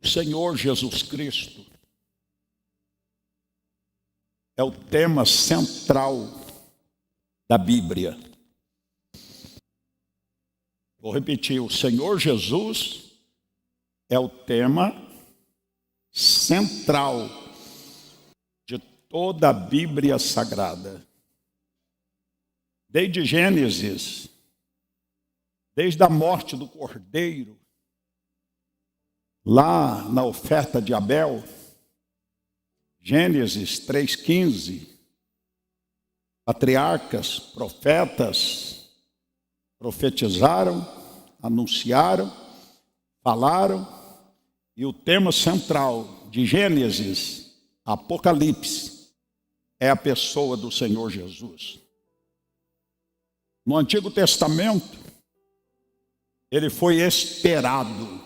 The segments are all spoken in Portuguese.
Senhor Jesus Cristo é o tema central da Bíblia. Vou repetir, o Senhor Jesus é o tema central de toda a Bíblia Sagrada. Desde Gênesis, desde a morte do Cordeiro, lá na oferta de Abel, Gênesis 3,15, patriarcas, profetas, profetizaram, anunciaram, falaram, e o tema central de Gênesis, Apocalipse, é a pessoa do Senhor Jesus. No Antigo Testamento, ele foi esperado.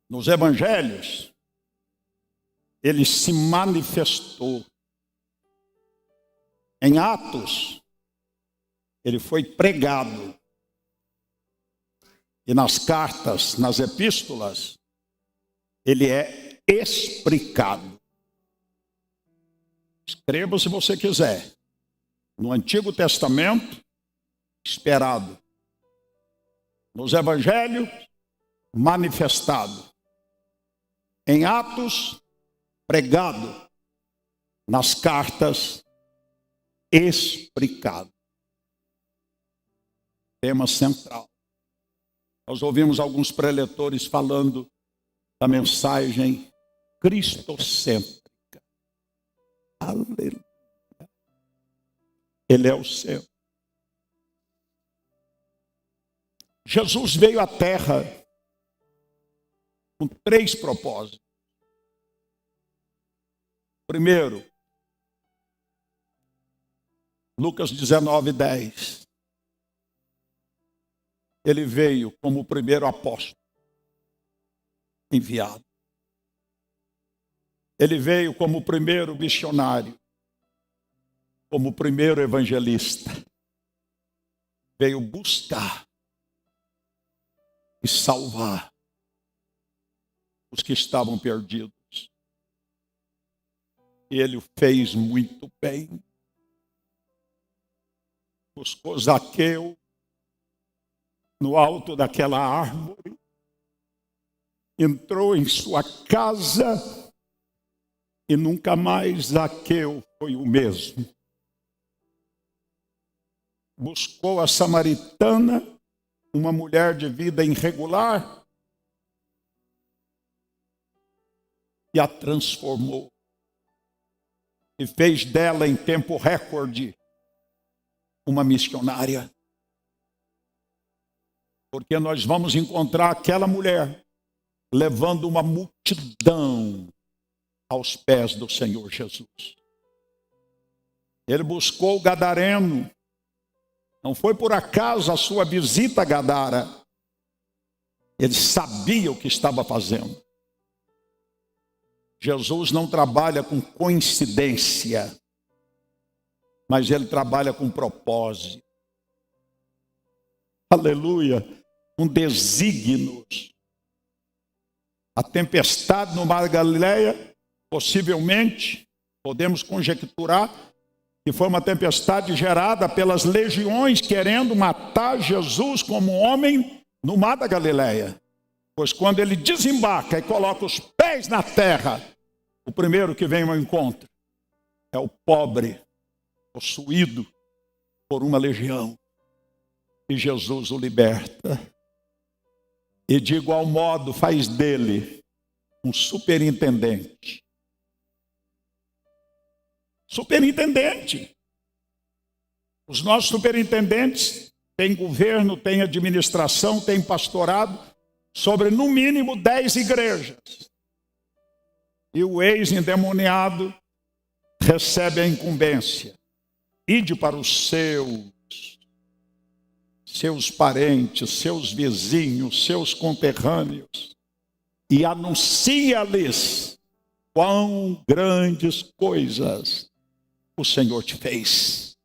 Nos Evangelhos, ele se manifestou. Em Atos, ele foi pregado. E nas cartas, nas epístolas, ele é explicado. Escreva se você quiser. No Antigo Testamento, esperado. Nos Evangelhos, manifestado. Em Atos, pregado. Nas cartas, explicado. Tema central. Nós ouvimos alguns preletores falando da mensagem cristocêntrica. Aleluia. Ele é o centro. Jesus veio à Terra com 3 propósitos. Primeiro, Lucas 19:10. Ele veio como o primeiro apóstolo enviado. Ele veio como o primeiro missionário, como o primeiro evangelista. Veio buscar e salvar os que estavam perdidos. E ele o fez muito bem. Buscou Zaqueu no alto daquela árvore, entrou em sua casa e nunca mais Zaqueu foi o mesmo. Buscou a samaritana, uma mulher de vida irregular, e a transformou. E fez dela, em tempo recorde, uma missionária. Porque nós vamos encontrar aquela mulher levando uma multidão aos pés do Senhor Jesus. Ele buscou o gadareno. Não foi por acaso a sua visita a Gadara. Ele sabia o que estava fazendo. Jesus não trabalha com coincidência, mas ele trabalha com propósito. Aleluia, com desígnios. A tempestade no Mar da Galileia, possivelmente, podemos conjecturar que foi uma tempestade gerada pelas legiões querendo matar Jesus como homem no Mar da Galileia. Pois quando ele desembarca e coloca os pés na terra, o primeiro que vem ao encontro é o pobre, possuído por uma legião. E Jesus o liberta. E de igual modo faz dele um superintendente. Superintendente. Os nossos superintendentes têm governo, têm administração, têm pastorado sobre no mínimo 10 igrejas. E o ex-endemoniado recebe a incumbência. Ide para os seus parentes, seus vizinhos, seus conterrâneos, e anuncia-lhes quão grandes coisas o Senhor te fez.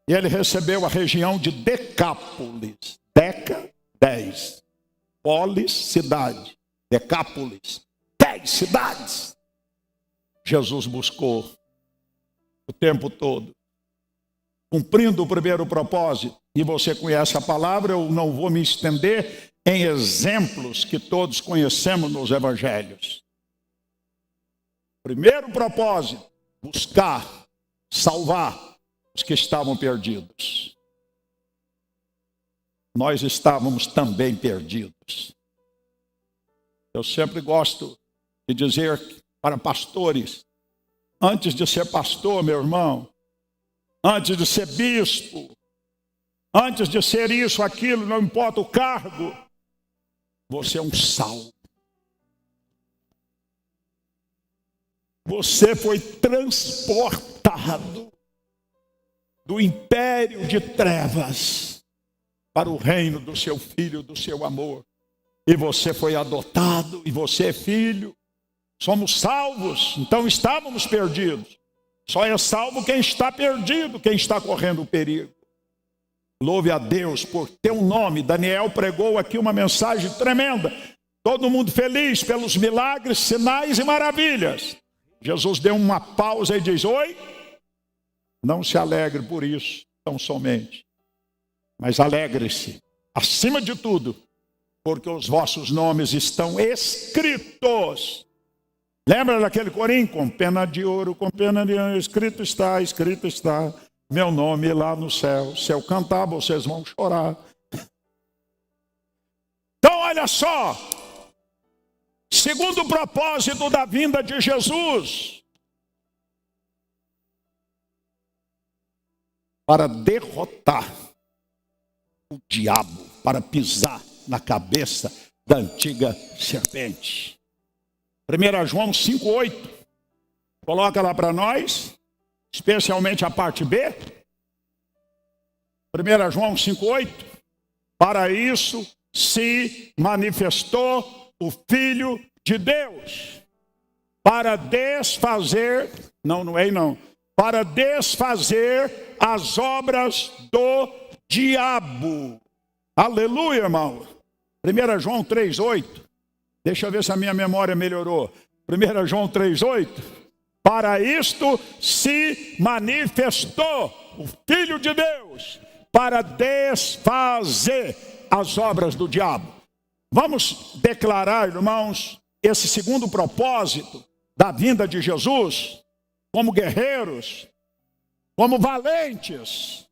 E ele recebeu a região de Decápolis. Deca, 10. Polis, cidade. Decápolis, 10 cidades. Jesus buscou o tempo todo, cumprindo o primeiro propósito. E você conhece a palavra, eu não vou me estender em exemplos que todos conhecemos nos evangelhos. Primeiro propósito, buscar, salvar os que estavam perdidos. Nós estávamos também perdidos. Eu sempre gosto de dizer para pastores, antes de ser pastor, meu irmão, antes de ser bispo, antes de ser isso, aquilo, não importa o cargo, você é um salvo. Você foi transportado do império de trevas para o reino do seu filho, do seu amor. E você foi adotado, e você é filho. Somos salvos, então estávamos perdidos. Só é salvo quem está perdido, quem está correndo perigo. Louve a Deus por teu nome. Daniel pregou aqui uma mensagem tremenda. Todo mundo feliz pelos milagres, sinais e maravilhas. Jesus deu uma pausa e diz: oi, não se alegre por isso, tão somente. Mas alegre-se, acima de tudo, porque os vossos nomes estão escritos. Lembra daquele corinho? Com pena de ouro, com pena de ouro, escrito está, meu nome lá no céu. Se eu cantar, vocês vão chorar. Então, olha só. Segundo o propósito da vinda de Jesus, para derrotar o diabo, para pisar na cabeça da antiga serpente. 1 João 5,8. Coloca lá para nós, especialmente a parte B. 1 João 5,8. Para isso se manifestou o Filho de Deus, para desfazer, para desfazer as obras do diabo. Aleluia, irmão. 1 João 3,8. Deixa eu ver se a minha memória melhorou. 1 João 3,8. Para isto se manifestou o Filho de Deus, para desfazer as obras do diabo. Vamos declarar, irmãos, esse segundo propósito da vinda de Jesus, como guerreiros, como valentes,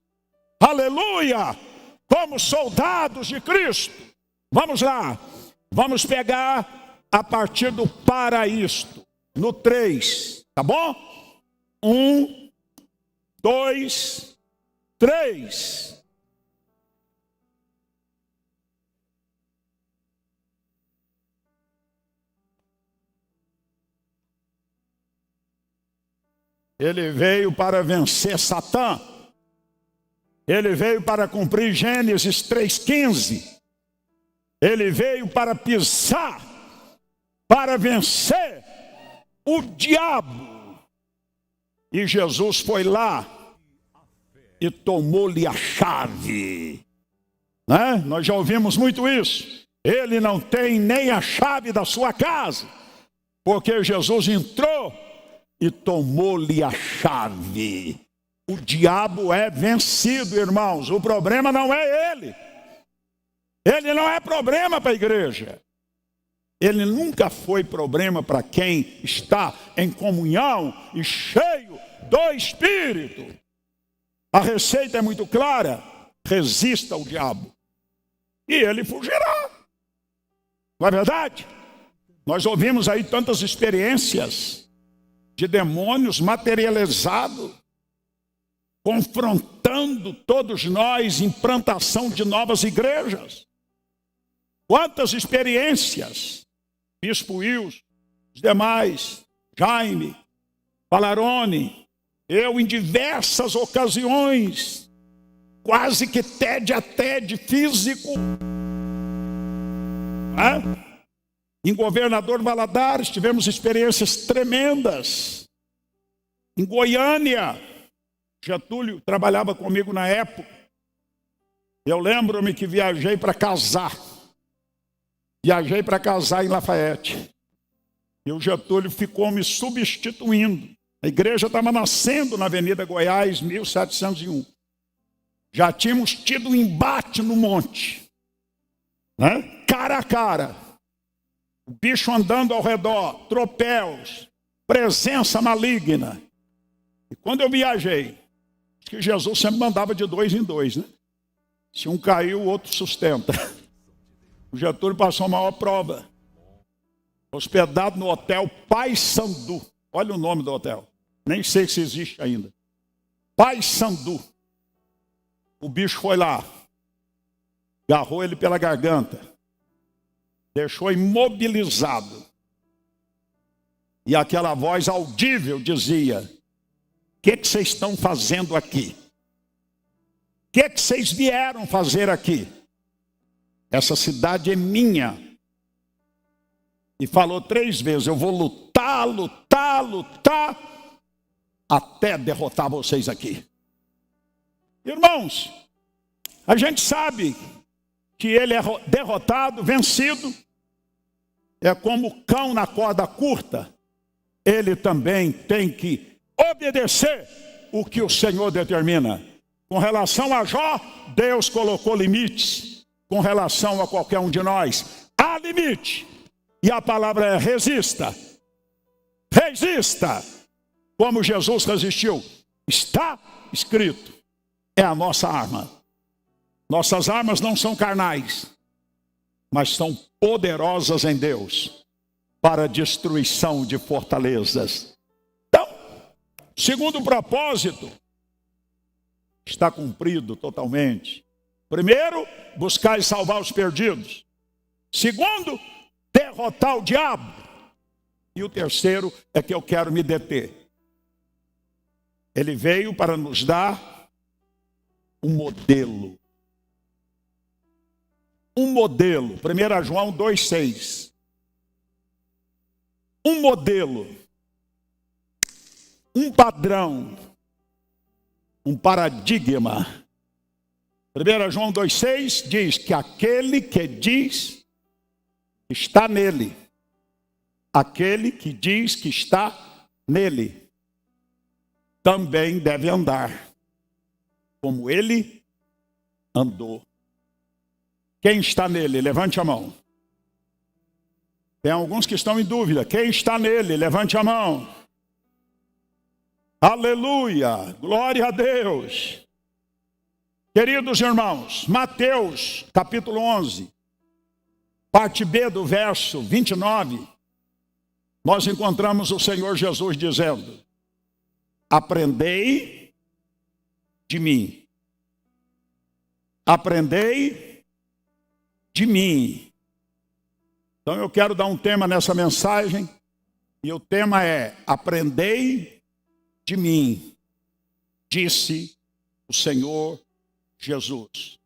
aleluia, como soldados de Cristo. Vamos lá, vamos pegar a partir do para isto, no 3, tá bom? 1, 2, 3. Ele veio para vencer Satã. Ele veio para cumprir Gênesis 3,15. Ele veio para pisar, para vencer o diabo. E Jesus foi lá e tomou-lhe a chave. Né? Nós já ouvimos muito isso. Ele não tem nem a chave da sua casa, porque Jesus entrou e tomou-lhe a chave. O diabo é vencido, irmãos. O problema não é ele. Ele não é problema para a igreja. Ele nunca foi problema para quem está em comunhão e cheio do Espírito. A receita é muito clara. Resista ao diabo e ele fugirá. Não é verdade? Nós ouvimos aí tantas experiências de demônios materializados, confrontando todos nós em plantação de novas igrejas. Quantas experiências, Bispo Wilson, os demais, Jaime, Valarone, eu em diversas ocasiões, quase que TED a TED físico, em Governador Valadares tivemos experiências tremendas. Em Goiânia, Getúlio trabalhava comigo na época. Eu lembro-me que viajei para casar. Viajei para casar em Lafayette. E o Getúlio ficou me substituindo. A igreja estava nascendo na Avenida Goiás, 1701. Já tínhamos tido um embate no monte, né? Cara a cara. O bicho andando ao redor, tropéus, presença maligna. E quando eu viajei, acho que Jesus sempre mandava de 2 em 2, né? Se um caiu, o outro sustenta. O Getúlio passou a maior prova. Hospedado no hotel Paysandu. Olha o nome do hotel. Nem sei se existe ainda. Paysandu. O bicho foi lá. Agarrou ele pela garganta. Deixou imobilizado. E aquela voz audível dizia: o que vocês estão fazendo aqui? O que vocês vieram fazer aqui? Essa cidade é minha. E falou 3 vezes: eu vou lutar, lutar, lutar, até derrotar vocês aqui. Irmãos, a gente sabe que ele é derrotado, vencido. É como o cão na corda curta. Ele também tem que obedecer o que o Senhor determina. Com relação a Jó, Deus colocou limites. Com relação a qualquer um de nós, há limite. E a palavra é: resista. Resista. Como Jesus resistiu. Está escrito. É a nossa arma. Nossas armas não são carnais, mas são poderosas em Deus para a destruição de fortalezas. Então, segundo propósito, está cumprido totalmente. Primeiro, buscar e salvar os perdidos. Segundo, derrotar o diabo. E o terceiro é que eu quero me deter. Ele veio para nos dar um modelo. Um modelo. 1 João 2,6. Um modelo. Um padrão. Um paradigma. 1 João 2,6 diz que aquele que diz está nele. Aquele que diz que está nele também deve andar como ele andou. Quem está nele? Levante a mão. Tem alguns que estão em dúvida. Quem está nele? Levante a mão. Aleluia! Glória a Deus! Queridos irmãos, Mateus capítulo 11, parte B do verso 29, nós encontramos o Senhor Jesus dizendo: aprendei de mim. Aprendei de mim. Então eu quero dar um tema nessa mensagem, e o tema é: aprendei de mim, disse o Senhor Jesus.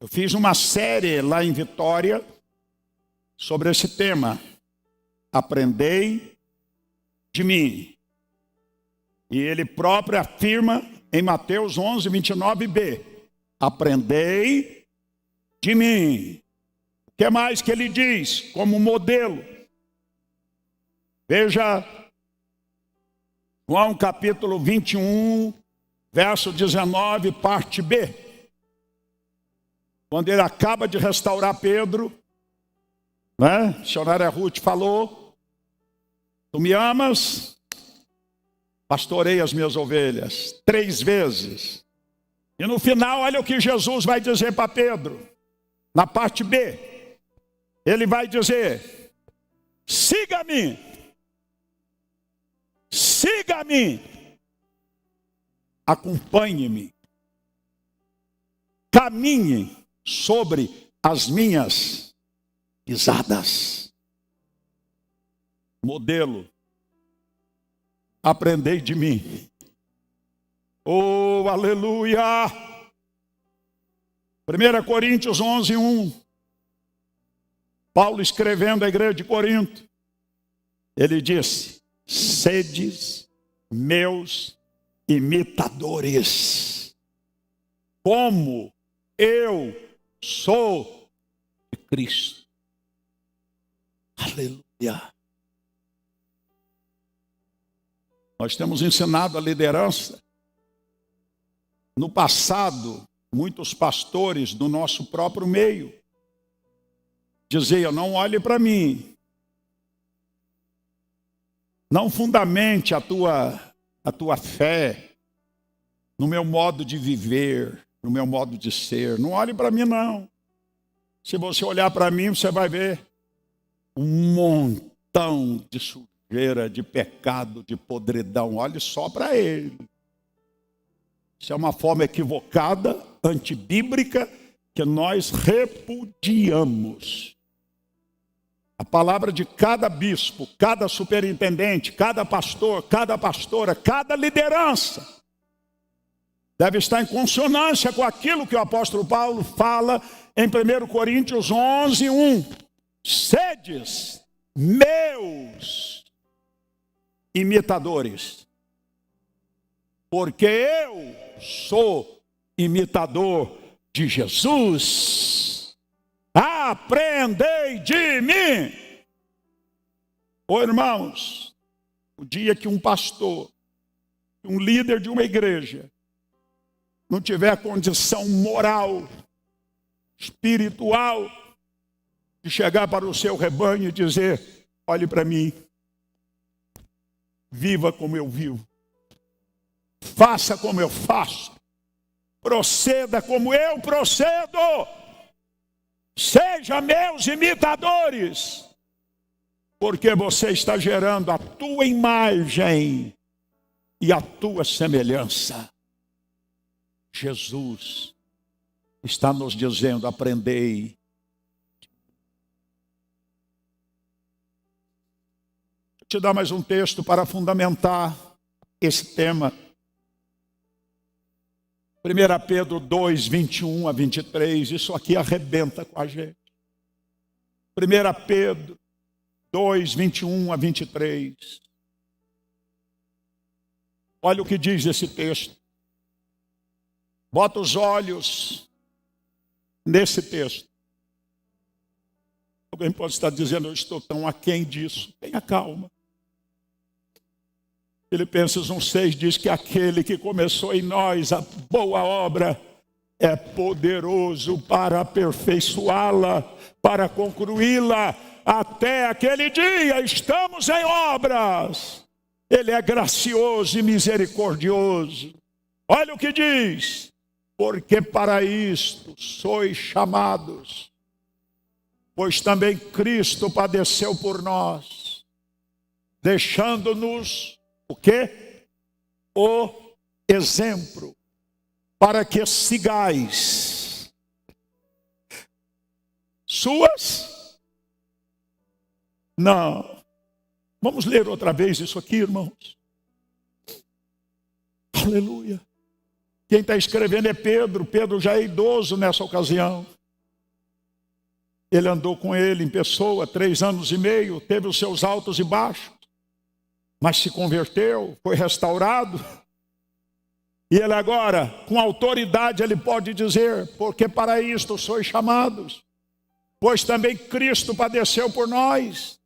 Eu fiz uma série lá em Vitória sobre esse tema: aprendei de mim. E ele próprio afirma em Mateus 11, 29b: aprendei de mim. O que mais que ele diz como modelo? Veja João capítulo 21, verso 19, parte B. Quando ele acaba de restaurar Pedro, né? A missionária Ruth falou: tu me amas? Pastorei as minhas ovelhas 3 vezes. E no final, olha o que Jesus vai dizer para Pedro. Na parte B, ele vai dizer: siga-me. Siga-me. Acompanhe-me. Caminhe sobre as minhas pisadas. Modelo: aprendei de mim. Oh, aleluia! 1 Coríntios 11, 1. Paulo escrevendo à igreja de Corinto, ele disse: sedes meus imitadores, como eu sou de Cristo. Aleluia. Nós temos ensinado a liderança. No passado, muitos pastores do nosso próprio meio diziam: não olhe para mim, não fundamente a tua fé no meu modo de viver, no meu modo de ser. Não olhe para mim, não. Se você olhar para mim, você vai ver um montão de sujeira, de pecado, de podridão. Olhe só para ele. Isso é uma forma equivocada, antibíblica, que nós repudiamos. A palavra de cada bispo, cada superintendente, cada pastor, cada pastora, cada liderança deve estar em consonância com aquilo que o apóstolo Paulo fala em 1 Coríntios 11:1. Sedes meus imitadores, porque eu sou imitador de Jesus. Aprendei de mim. Ô irmãos, o dia que um pastor, um líder de uma igreja, não tiver condição moral, espiritual, de chegar para o seu rebanho e dizer: olhe para mim, viva como eu vivo, faça como eu faço, proceda como eu procedo, seja meus imitadores, porque você está gerando a tua imagem e a tua semelhança. Jesus está nos dizendo: aprendei. Vou te dar mais um texto para fundamentar esse tema. 1 Pedro 2, 21 a 23, isso aqui arrebenta com a gente. 1 Pedro 2, 21 a 23. Olha o que diz esse texto. Bota os olhos nesse texto. Alguém pode estar dizendo: eu estou tão aquém disso. Tenha calma. Filipenses 1,6 diz que aquele que começou em nós a boa obra é poderoso para aperfeiçoá-la, para concluí-la até aquele dia. Estamos em obras. Ele é gracioso e misericordioso. Olha o que diz: porque para isto sois chamados, pois também Cristo padeceu por nós, deixando-nos o quê? O exemplo, para que sigais suas. Não. Vamos ler outra vez isso aqui, irmãos. Aleluia. Quem está escrevendo é Pedro. Pedro já é idoso nessa ocasião. Ele andou com ele em pessoa 3 anos e meio, teve os seus altos e baixos, mas se converteu, foi restaurado. E ele agora, com autoridade, ele pode dizer: porque para isto sois chamados, pois também Cristo padeceu por nós,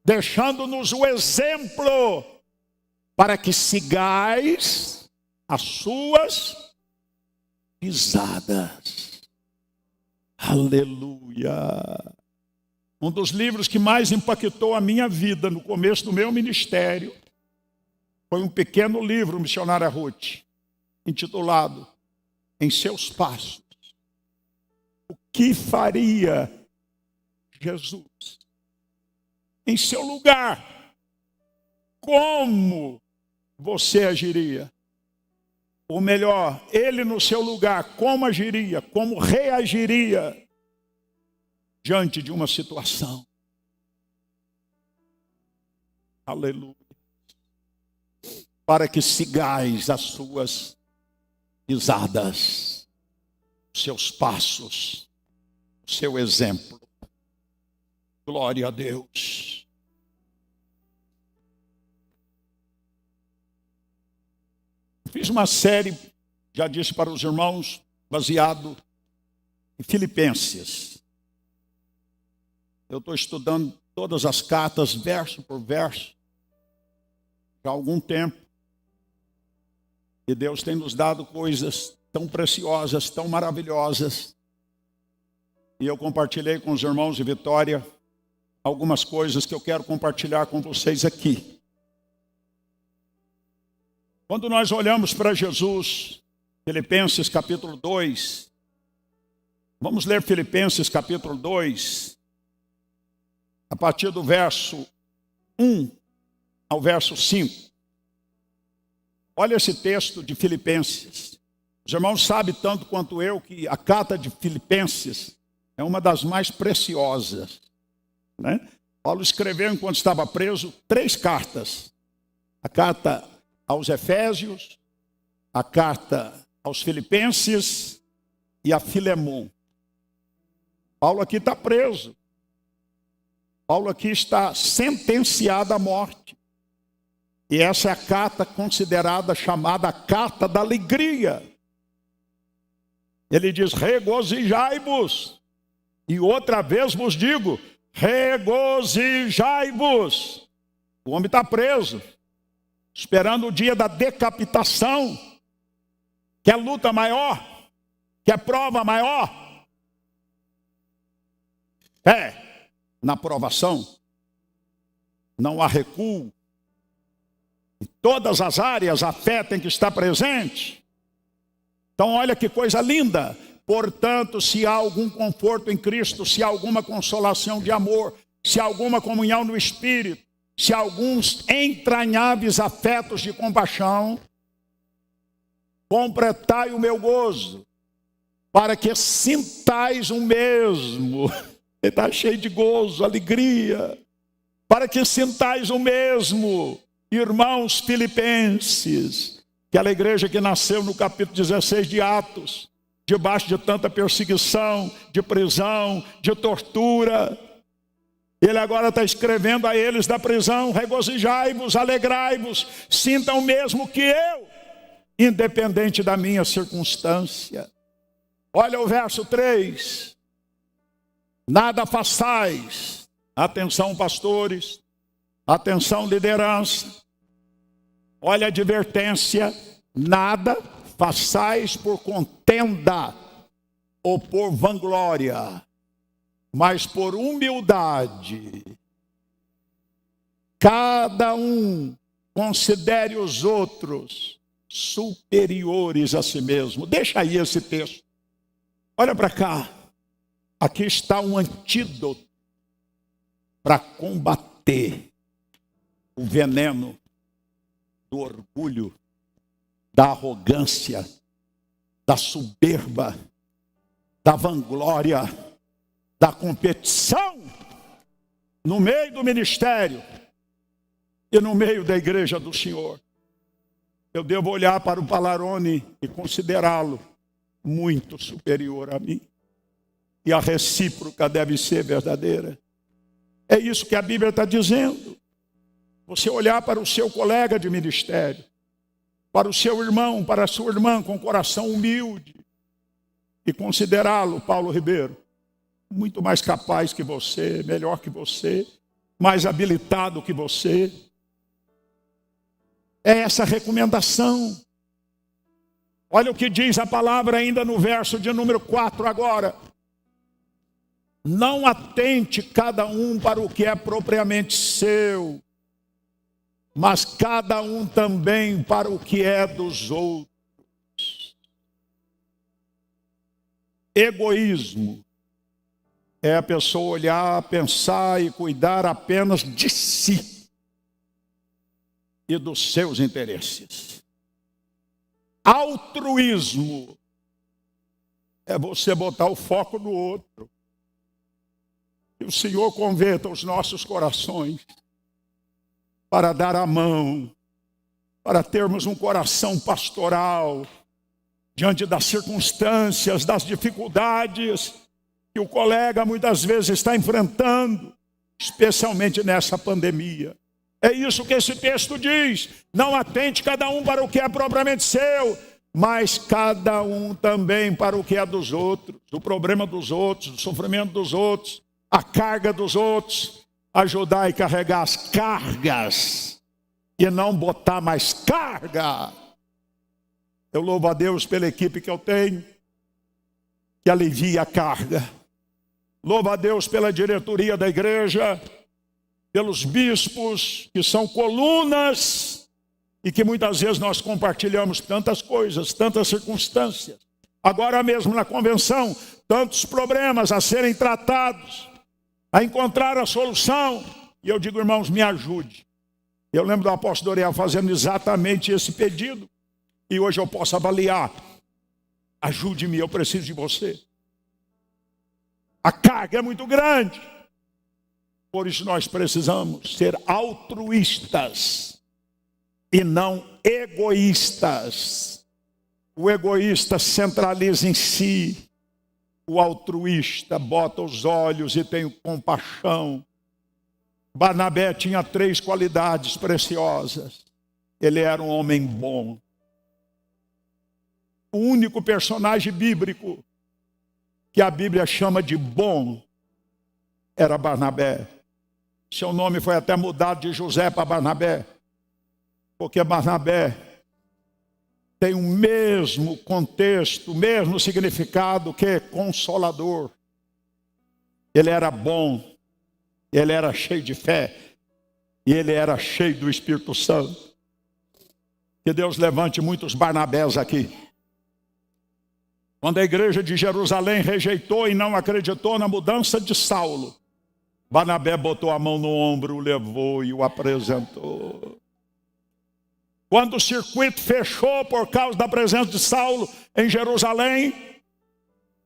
deixando-nos o exemplo, para que sigais as suas pisadas. Aleluia. Um dos livros que mais impactou a minha vida no começo do meu ministério foi um pequeno livro, Missionária Ruth, intitulado Em Seus Passos. O que faria Jesus em seu lugar? Como você agiria? Ou melhor, ele no seu lugar, como agiria, como reagiria diante de uma situação? Aleluia. Para que sigais as suas pisadas, seus passos, seu exemplo. Glória a Deus. Fiz uma série, já disse para os irmãos, baseado em Filipenses. Eu estou estudando todas as cartas, verso por verso, já há algum tempo. E Deus tem nos dado coisas tão preciosas, tão maravilhosas. E eu compartilhei com os irmãos de Vitória algumas coisas que eu quero compartilhar com vocês aqui. Quando nós olhamos para Jesus, Filipenses capítulo 2, vamos ler Filipenses capítulo 2, a partir do verso 1 ao verso 5. Olha esse texto de Filipenses. Os irmãos sabem tanto quanto eu que a carta de Filipenses é uma das mais preciosas, né? Paulo escreveu, enquanto estava preso, 3 cartas. A carta aos Efésios, a carta aos Filipenses e a Filemon. Paulo aqui está preso. Paulo aqui está sentenciado à morte. E essa é a carta considerada, chamada carta da alegria. Ele diz, regozijai-vos. E outra vez vos digo, regozijai-vos. O homem está preso, esperando o dia da decapitação. Quer luta maior? Quer prova maior? Na provação não há recuo. Em todas as áreas a fé tem que estar presente. Então olha que coisa linda. Portanto, se há algum conforto em Cristo, se há alguma consolação de amor, se há alguma comunhão no Espírito, se há alguns entranháveis afetos de compaixão, completai o meu gozo, para que sintais o mesmo. Ele está cheio de gozo, alegria. Para que sintais o mesmo, irmãos filipenses, aquela igreja que nasceu no capítulo 16 de Atos, debaixo de tanta perseguição, de prisão, de tortura. Ele agora está escrevendo a eles da prisão, regozijai-vos, alegrai-vos, sintam o mesmo que eu, independente da minha circunstância. Olha o verso 3. Nada façais. Atenção, pastores. Atenção, liderança. Olha a advertência. Nada façais por contenda ou por vanglória, mas por humildade. Cada um considere os outros superiores a si mesmo. Deixa aí esse texto. Olha para cá. Aqui está um antídoto para combater o veneno do orgulho, da arrogância, da soberba, da vanglória, da competição no meio do ministério e no meio da igreja do Senhor. Eu devo olhar para o Palarone e considerá-lo muito superior a mim. E a recíproca deve ser verdadeira. É isso que a Bíblia está dizendo. Você olhar para o seu colega de ministério, para o seu irmão, para a sua irmã com coração humilde e considerá-lo, Paulo Ribeiro, muito mais capaz que você, melhor que você, mais habilitado que você. É essa a recomendação. Olha o que diz a palavra ainda no verso de número 4 agora. Não atente cada um para o que é propriamente seu, mas cada um também para o que é dos outros. Egoísmo é a pessoa olhar, pensar e cuidar apenas de si e dos seus interesses. Altruísmo é você botar o foco no outro. Que o Senhor converta os nossos corações para dar a mão, para termos um coração pastoral diante das circunstâncias, das dificuldades que o colega muitas vezes está enfrentando, especialmente nessa pandemia. É isso que esse texto diz. Não atente cada um para o que é propriamente seu, mas cada um também para o que é dos outros, o problema dos outros, o sofrimento dos outros, a carga dos outros, ajudar e carregar as cargas e não botar mais carga. Eu louvo a Deus pela equipe que eu tenho, que alivia a carga. Louvo a Deus pela diretoria da igreja, pelos bispos, que são colunas, e que muitas vezes nós compartilhamos tantas coisas, tantas circunstâncias. Agora mesmo na convenção, tantos problemas a serem tratados, a encontrar a solução. E eu digo, irmãos, me ajude. Eu lembro do apóstolo Doriel fazendo exatamente esse pedido. E hoje eu posso avaliar. Ajude-me, eu preciso de você. A carga é muito grande. Por isso nós precisamos ser altruístas e não egoístas. O egoísta centraliza em si. O altruísta bota os olhos e tem compaixão. Barnabé tinha 3 qualidades preciosas. Ele era um homem bom. O único personagem bíblico que a Bíblia chama de bom era Barnabé. Seu nome foi até mudado de José para Barnabé, porque Barnabé tem o mesmo contexto, o mesmo significado que consolador. Ele era bom, ele era cheio de fé e ele era cheio do Espírito Santo. Que Deus levante muitos Barnabés aqui. Quando a igreja de Jerusalém rejeitou e não acreditou na mudança de Saulo, Barnabé botou a mão no ombro, o levou e o apresentou. Quando o circuito fechou por causa da presença de Saulo em Jerusalém,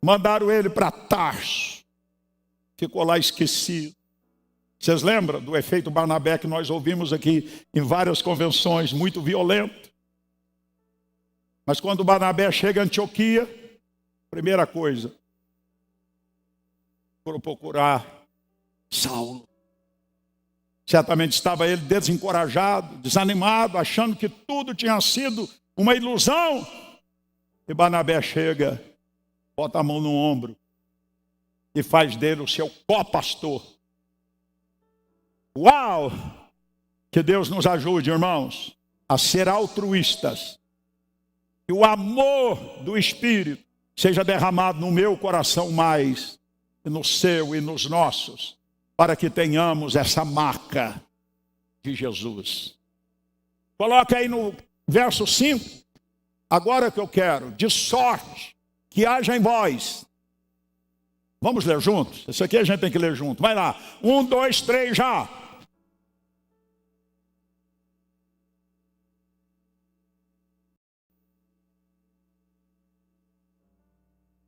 mandaram ele para Tarso. Ficou lá esquecido. Vocês lembram do efeito Barnabé que nós ouvimos aqui em várias convenções, muito violento? Mas quando Barnabé chega a Antioquia, primeira coisa, foram procurar Saulo. Certamente estava ele desencorajado, desanimado, achando que tudo tinha sido uma ilusão. E Barnabé chega, bota a mão no ombro e faz dele o seu co-pastor. Uau! Que Deus nos ajude, irmãos, a ser altruístas. Que o amor do Espírito seja derramado no meu coração mais, e no seu e nos nossos, para que tenhamos essa marca de Jesus. Coloca aí no verso 5, agora que eu quero, de sorte que haja em vós. Vamos ler juntos? Isso aqui a gente tem que ler junto. Vai lá, 1, 2, 3, já.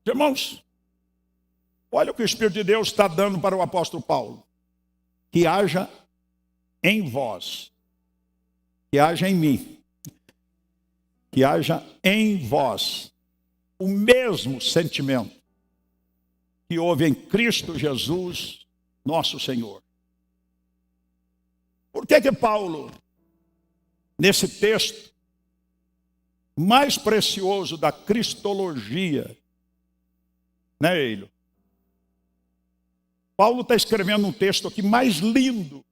Irmãos, olha o que o Espírito de Deus está dando para o apóstolo Paulo. Que haja em vós, que haja em mim, que haja em vós o mesmo sentimento que houve em Cristo Jesus, nosso Senhor. Por que Paulo, nesse texto mais precioso da cristologia, né, Eilio? Paulo está escrevendo um texto aqui mais lindo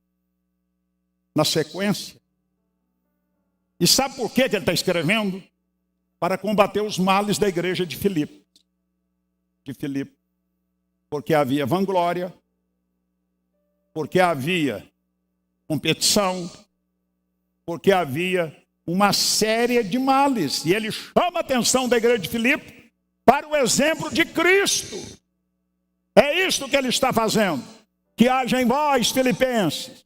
na sequência. E sabe por que ele está escrevendo? Para combater os males da igreja de Filipe. Porque havia vanglória, porque havia competição, porque havia uma série de males. E ele chama a atenção da igreja de Filipe para o exemplo de Cristo. É isto que ele está fazendo. Que haja em vós, filipenses,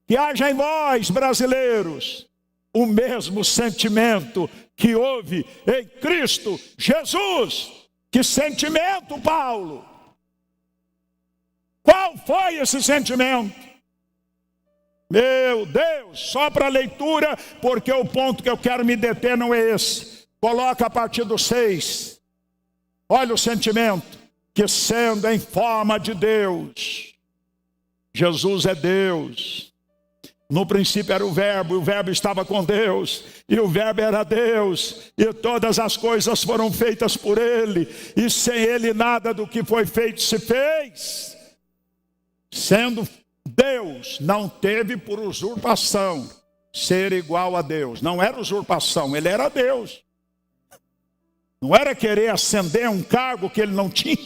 que haja em vós, brasileiros, o mesmo sentimento que houve em Cristo Jesus. Que sentimento, Paulo? Qual foi esse sentimento? Meu Deus, só para leitura, porque o ponto que eu quero me deter não é esse. Coloca a partir do 6. Olha o sentimento. Que sendo em forma de Deus, Jesus é Deus. No princípio era o Verbo, e o Verbo estava com Deus, e o Verbo era Deus, e todas as coisas foram feitas por Ele, e sem Ele nada do que foi feito se fez. Sendo Deus não teve por usurpação ser igual a Deus. Não era usurpação, ele era Deus. Não era querer ascender a um cargo que ele não tinha,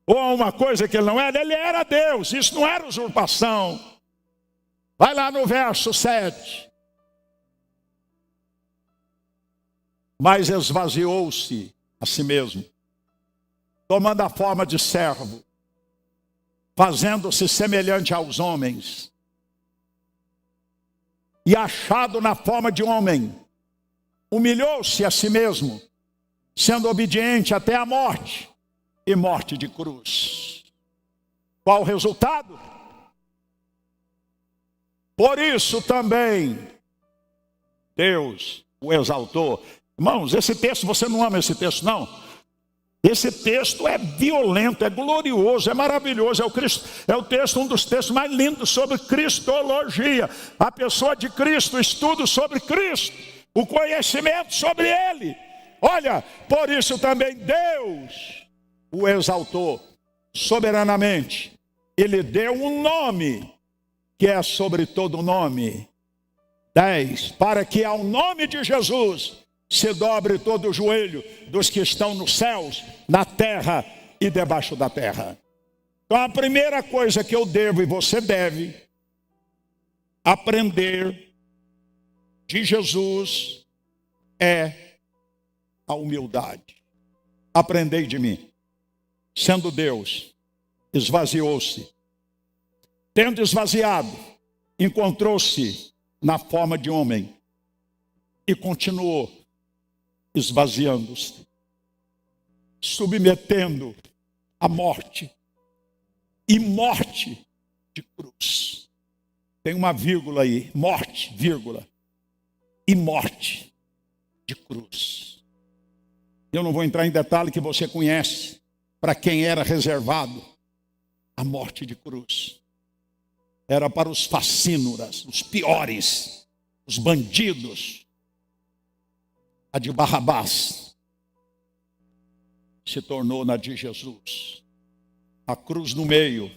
ou a uma coisa que ele não era. Ele era Deus, isso não era usurpação. Vai lá no verso 7. Mas esvaziou-se a si mesmo, tomando a forma de servo, fazendo-se semelhante aos homens, e achado na forma de homem, humilhou-se a si mesmo, sendo obediente até a morte, e morte de cruz. Qual o resultado? Por isso também Deus o exaltou. Irmãos, esse texto, você não ama esse texto, não? Esse texto é violento, é glorioso, é maravilhoso. É o texto, um dos textos mais lindos sobre cristologia. A pessoa de Cristo, estudo sobre Cristo, o conhecimento sobre Ele. Olha, por isso também Deus o exaltou soberanamente. Ele deu um nome que é sobre todo nome. 10. Para que ao nome de Jesus se dobre todo o joelho dos que estão nos céus, na terra e debaixo da terra. Então a primeira coisa que eu devo e você deve aprender de Jesus é a humildade. Aprendei de mim. Sendo Deus, esvaziou-se. Tendo esvaziado, encontrou-se na forma de homem e continuou esvaziando-se, submetendo a morte, e morte de cruz. Tem uma vírgula aí, morte, vírgula, e morte de cruz. Eu não vou entrar em detalhe que você conhece, para quem era reservado a morte de cruz. Era para os facínoras, os piores, os bandidos. A de Barrabás se tornou na de Jesus. A cruz no meio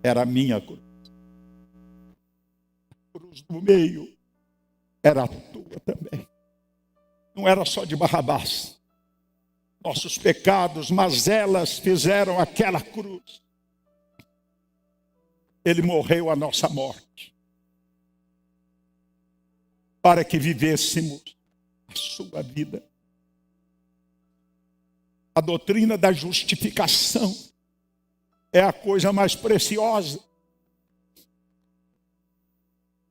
era a minha cruz. A cruz no meio era a tua também. Não era só de Barrabás. Nossos pecados, mazelas fizeram aquela cruz. Ele morreu a nossa morte, para que vivêssemos a sua vida. A doutrina da justificação é a coisa mais preciosa.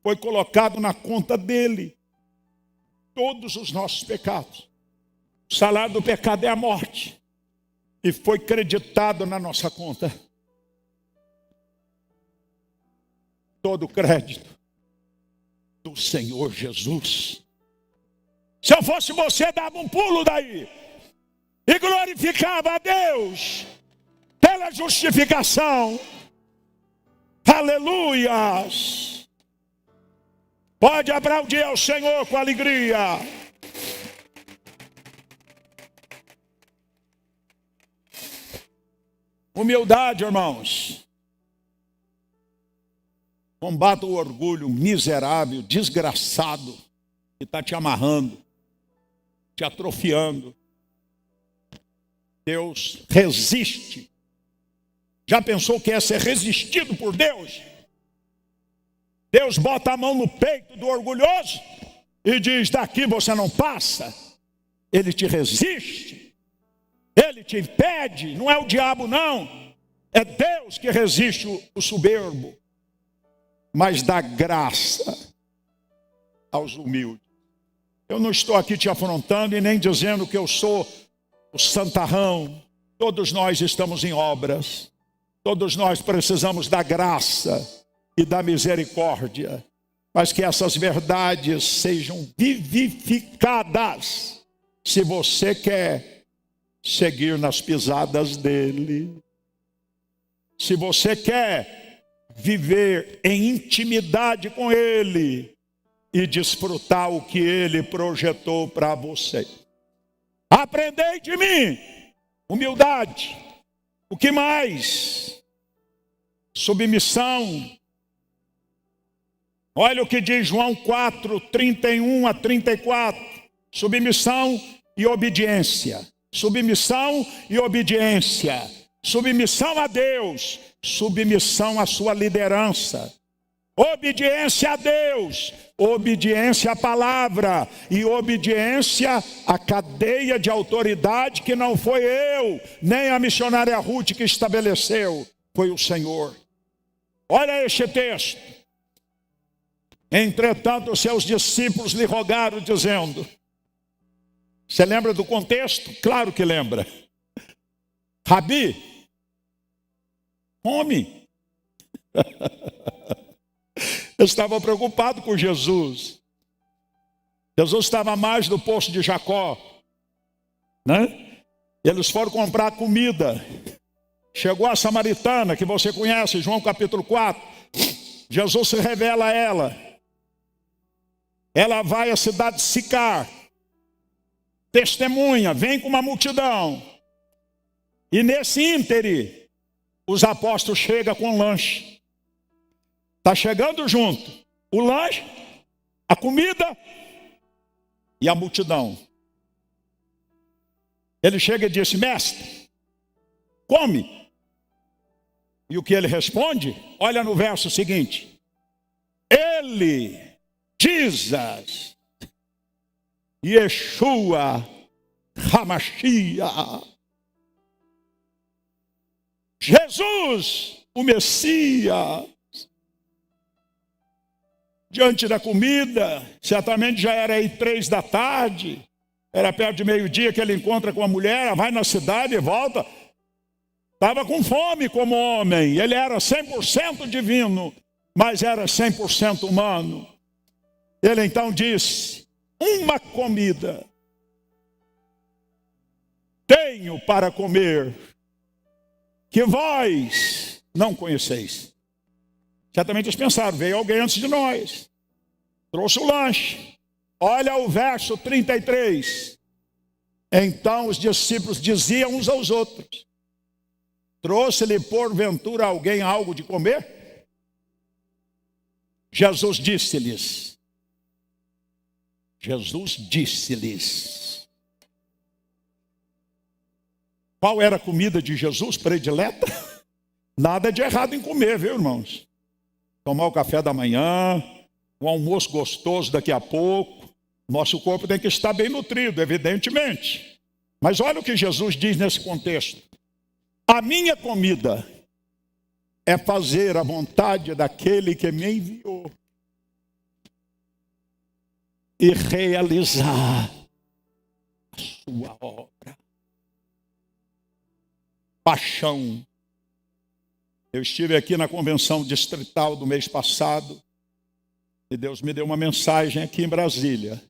Foi colocado na conta dele todos os nossos pecados. O salário do pecado é a morte, e foi creditado na nossa conta todo o crédito do Senhor Jesus. Se eu fosse você, dava um pulo daí e glorificava a Deus pela justificação. Aleluias! Pode aplaudir ao Senhor com alegria. Humildade, irmãos. Combata o orgulho miserável, desgraçado, que está te amarrando, te atrofiando. Deus resiste. Já pensou que é ser resistido por Deus? Deus bota a mão no peito do orgulhoso e diz: daqui você não passa. Ele te resiste. Ele te impede. Não é o diabo, não. É Deus que resiste o soberbo, mas dá graça aos humildes. Eu não estou aqui te afrontando e nem dizendo que eu sou o santarrão. Todos nós estamos em obras. Todos nós precisamos da graça e da misericórdia. Mas que essas verdades sejam vivificadas, se você quer seguir nas pisadas dele. Se você quer viver em intimidade com ele e desfrutar o que ele projetou para você. Aprendei de mim. Humildade. O que mais? Submissão Olha o que diz João 4, 31 a 34. Submissão e obediência. Submissão e obediência. Submissão a Deus. Submissão à sua liderança. Obediência a Deus. Obediência à palavra. E obediência à cadeia de autoridade que não foi eu, nem a missionária Ruth que estabeleceu. Foi o Senhor. Olha este texto. Entretanto, os seus discípulos lhe rogaram, dizendo... Você lembra do contexto? Claro que lembra. Rabi, come. Eu estava preocupado com Jesus. Jesus estava à margem do poço de Jacó, né? Eles foram comprar comida. Chegou a samaritana, que você conhece, João capítulo 4. Jesus se revela a ela. Ela vai à cidade de Sicar. Testemunha, vem com uma multidão. E nesse íntere, os apóstolos chegam com lanche. Está chegando junto o lanche, a comida e a multidão. Ele chega e diz: mestre, come. E o que ele responde? Olha no verso seguinte. Ele, Jesus, Yeshua HaMashiach, Jesus, o Messias, diante da comida, certamente já era aí 3 da tarde, era perto de meio-dia que ele encontra com a mulher, vai na cidade e volta, estava com fome como homem, ele era 100% divino, mas era 100% humano. Ele então disse: uma comida tenho para comer, que vós não conheceis. Certamente eles pensaram, veio alguém antes de nós, trouxe o lanche. Olha o verso 33. Então os discípulos diziam uns aos outros: trouxe-lhe porventura alguém algo de comer? Jesus disse-lhes. Qual era a comida de Jesus predileta? Nada de errado em comer, viu, irmãos? Tomar o café da manhã, um almoço gostoso daqui a pouco. Nosso corpo tem que estar bem nutrido, evidentemente. Mas olha o que Jesus diz nesse contexto. A minha comida é fazer a vontade daquele que me enviou e realizar a sua obra. Paixão. Eu estive aqui na convenção distrital do mês passado e Deus me deu uma mensagem aqui em Brasília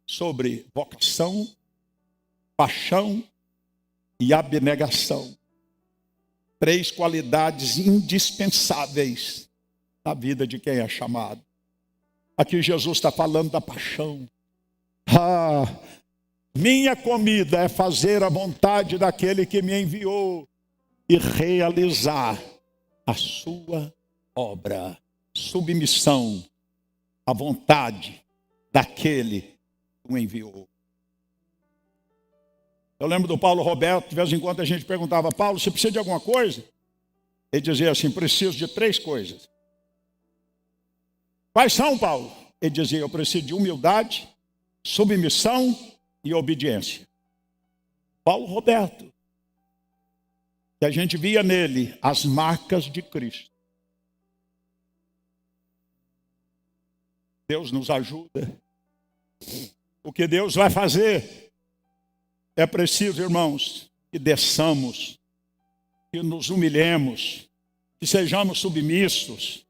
sobre vocação, paixão e abnegação. 3 qualidades indispensáveis na vida de quem é chamado. Aqui Jesus está falando da paixão. Minha comida é fazer a vontade daquele que me enviou e realizar a sua obra. Submissão à vontade daquele que o enviou. Eu lembro do Paulo Roberto, de vez em quando a gente perguntava: Paulo, você precisa de alguma coisa? Ele dizia assim: preciso de 3 coisas. Quais são, Paulo? Ele dizia: eu preciso de humildade, submissão e obediência. Paulo Roberto. Que a gente via nele as marcas de Cristo. Deus nos ajuda. O que Deus vai fazer é preciso, irmãos, que desçamos, que nos humilhemos, que sejamos submissos,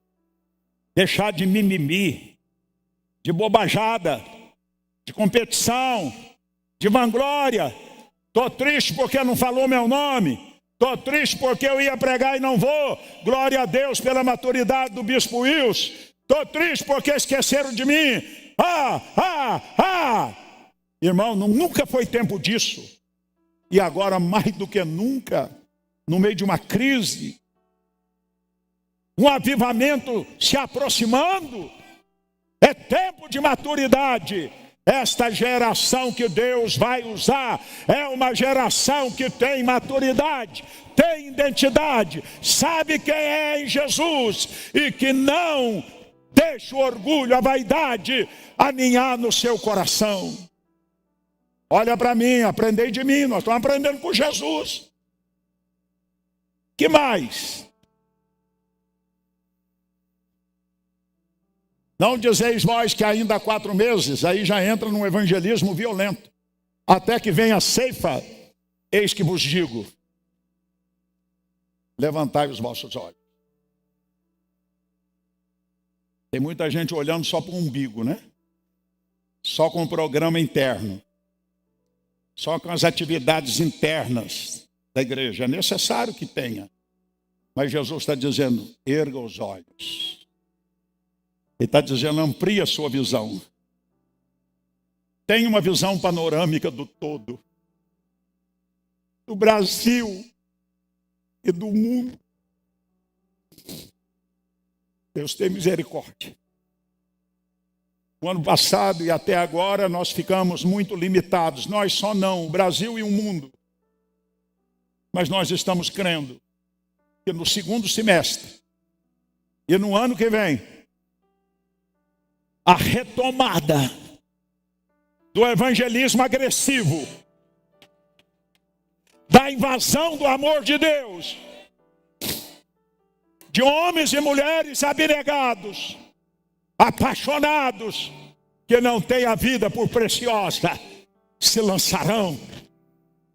deixar de mimimi, de bobajada, de competição, de vanglória. Estou triste porque não falou meu nome. Estou triste porque eu ia pregar e não vou. Glória a Deus pela maturidade do bispo Wilson. Estou triste porque esqueceram de mim. Irmão, nunca foi tempo disso. E agora, mais do que nunca, no meio de uma crise, um avivamento se aproximando, É tempo de maturidade. Esta geração que Deus vai usar é uma geração que tem maturidade, tem identidade, sabe quem é em Jesus e que não deixa o orgulho, a vaidade aninhar no seu coração. Olha para mim, aprendei de mim, nós estamos aprendendo com Jesus. Que mais? Não dizeis vós que ainda há 4 meses, aí já entra num evangelismo violento. Até que venha a ceifa, eis que vos digo, levantai os vossos olhos. Tem muita gente olhando só para o umbigo, né? Só com o programa interno. Só com as atividades internas da igreja. É necessário que tenha. Mas Jesus está dizendo, erga os olhos. Ele está dizendo, amplie a sua visão. Tenha uma visão panorâmica do todo. Do Brasil e do mundo. Deus tem misericórdia. O ano passado e até agora nós ficamos muito limitados. Nós só não, o Brasil e o mundo. Mas nós estamos crendo que no segundo semestre e no ano que vem, a retomada do evangelismo agressivo, da invasão do amor de Deus, de homens e mulheres abnegados, apaixonados, que não têm a vida por preciosa, se lançarão,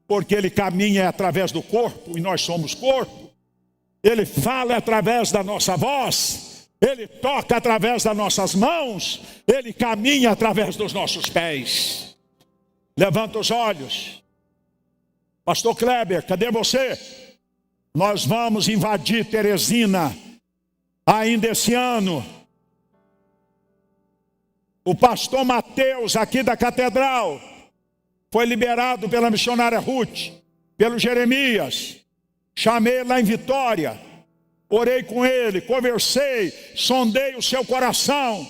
porque ele caminha através do corpo, e nós somos corpo, ele fala através da nossa voz, ele toca através das nossas mãos, ele caminha através dos nossos pés. Levanta os olhos. Pastor Kleber, cadê você? Nós vamos invadir Teresina ainda esse ano. O pastor Mateus, aqui da catedral, foi liberado pela missionária Ruth, pelo Jeremias. Chamei lá em Vitória, orei com ele, conversei, sondei o seu coração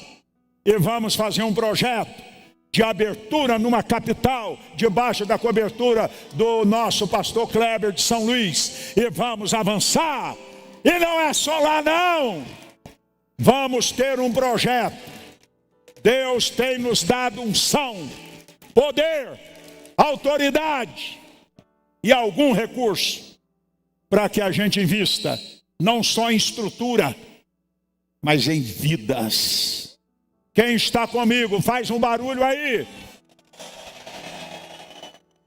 e vamos fazer um projeto de abertura numa capital, debaixo da cobertura do nosso pastor Kleber de São Luís. E vamos avançar. E não é só lá não. Vamos ter um projeto. Deus tem nos dado unção, poder, autoridade e algum recurso para que a gente invista não só em estrutura, mas em vidas. Quem está comigo, faz um barulho aí.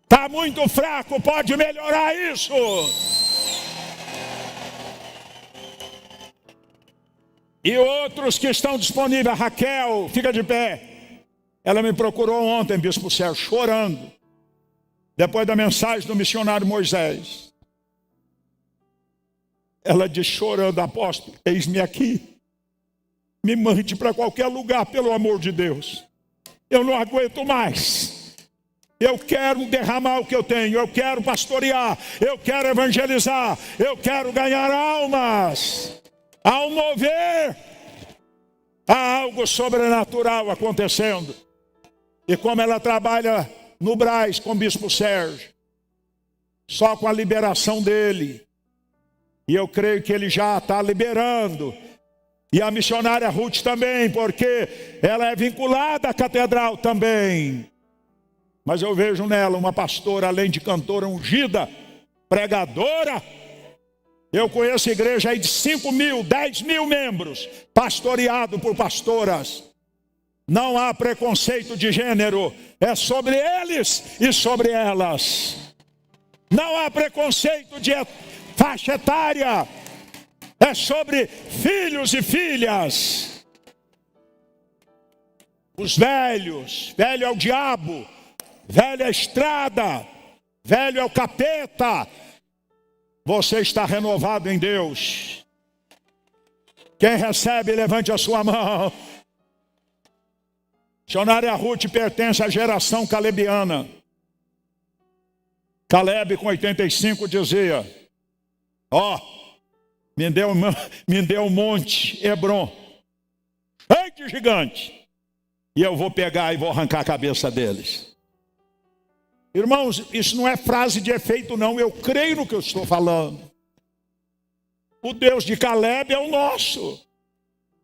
Está muito fraco, pode melhorar isso. E outros que estão disponíveis, a Raquel, fica de pé. Ela me procurou ontem, Bispo Sérgio, chorando, depois da mensagem do missionário Moisés. Ela disse chorando, apóstolo, eis-me aqui. Me mande para qualquer lugar, pelo amor de Deus. Eu não aguento mais. Eu quero derramar o que eu tenho. Eu quero pastorear. Eu quero evangelizar. Eu quero ganhar almas. Ao mover, há algo sobrenatural acontecendo. E como ela trabalha no Brás com o Bispo Sérgio, só com a liberação dele, e eu creio que ele já está liberando, e a missionária Ruth também, porque ela é vinculada à catedral também. Mas eu vejo nela uma pastora, além de cantora ungida, pregadora. Eu conheço igreja aí de 5.000, 10.000 membros, pastoreado por pastoras. Não há preconceito de gênero, é sobre eles e sobre elas. Não há preconceito de faixa etária, é sobre filhos e filhas. Os velhos, velho é o diabo, velho é a estrada, velho é o capeta. Você está renovado em Deus. Quem recebe, levante a sua mão. Missionária Ruth pertence à geração calebiana. Caleb, com 85, dizia: me deu um monte Hebron, cheio de gigante, e eu vou pegar e vou arrancar a cabeça deles. Irmãos, isso não é frase de efeito não, eu creio no que eu estou falando. O Deus de Caleb é o nosso.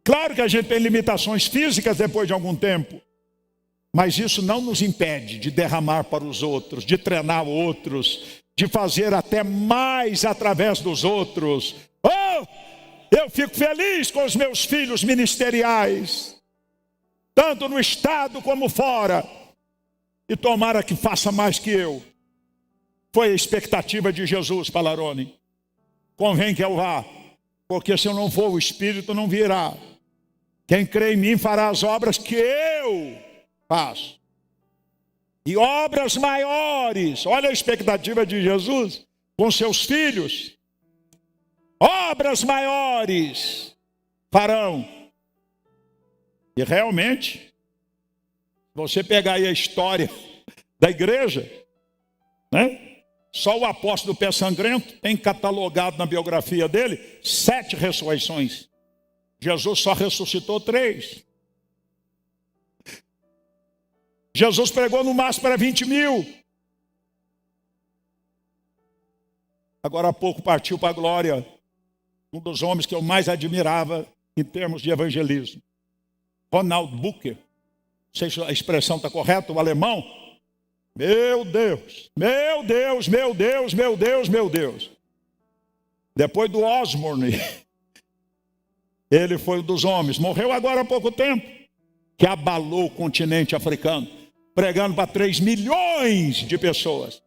Claro que a gente tem limitações físicas depois de algum tempo, mas isso não nos impede de derramar para os outros, de treinar outros, de fazer até mais através dos outros. Oh, eu fico feliz com os meus filhos ministeriais, tanto no estado como fora, e tomara que faça mais que eu. Foi a expectativa de Jesus, Palarone. Convém que eu vá, porque se eu não for, o Espírito não virá. Quem crê em mim fará as obras que eu faço. E obras maiores. Olha a expectativa de Jesus com seus filhos. Obras maiores farão. E realmente, você pegar aí a história da igreja, né? Só o apóstolo Pé Sangrento tem catalogado na biografia dele 7 ressurreições. Jesus só ressuscitou 3. Jesus pregou no máximo para 20 mil. Agora há pouco partiu para a glória um dos homens que eu mais admirava em termos de evangelismo. Ronald Bucher. Não sei se a expressão está correta, o alemão. Meu Deus, meu Deus, meu Deus, meu Deus, meu Deus. Depois do Osborne, ele foi um dos homens, morreu agora há pouco tempo, que abalou o continente africano, pregando para 3 milhões de pessoas.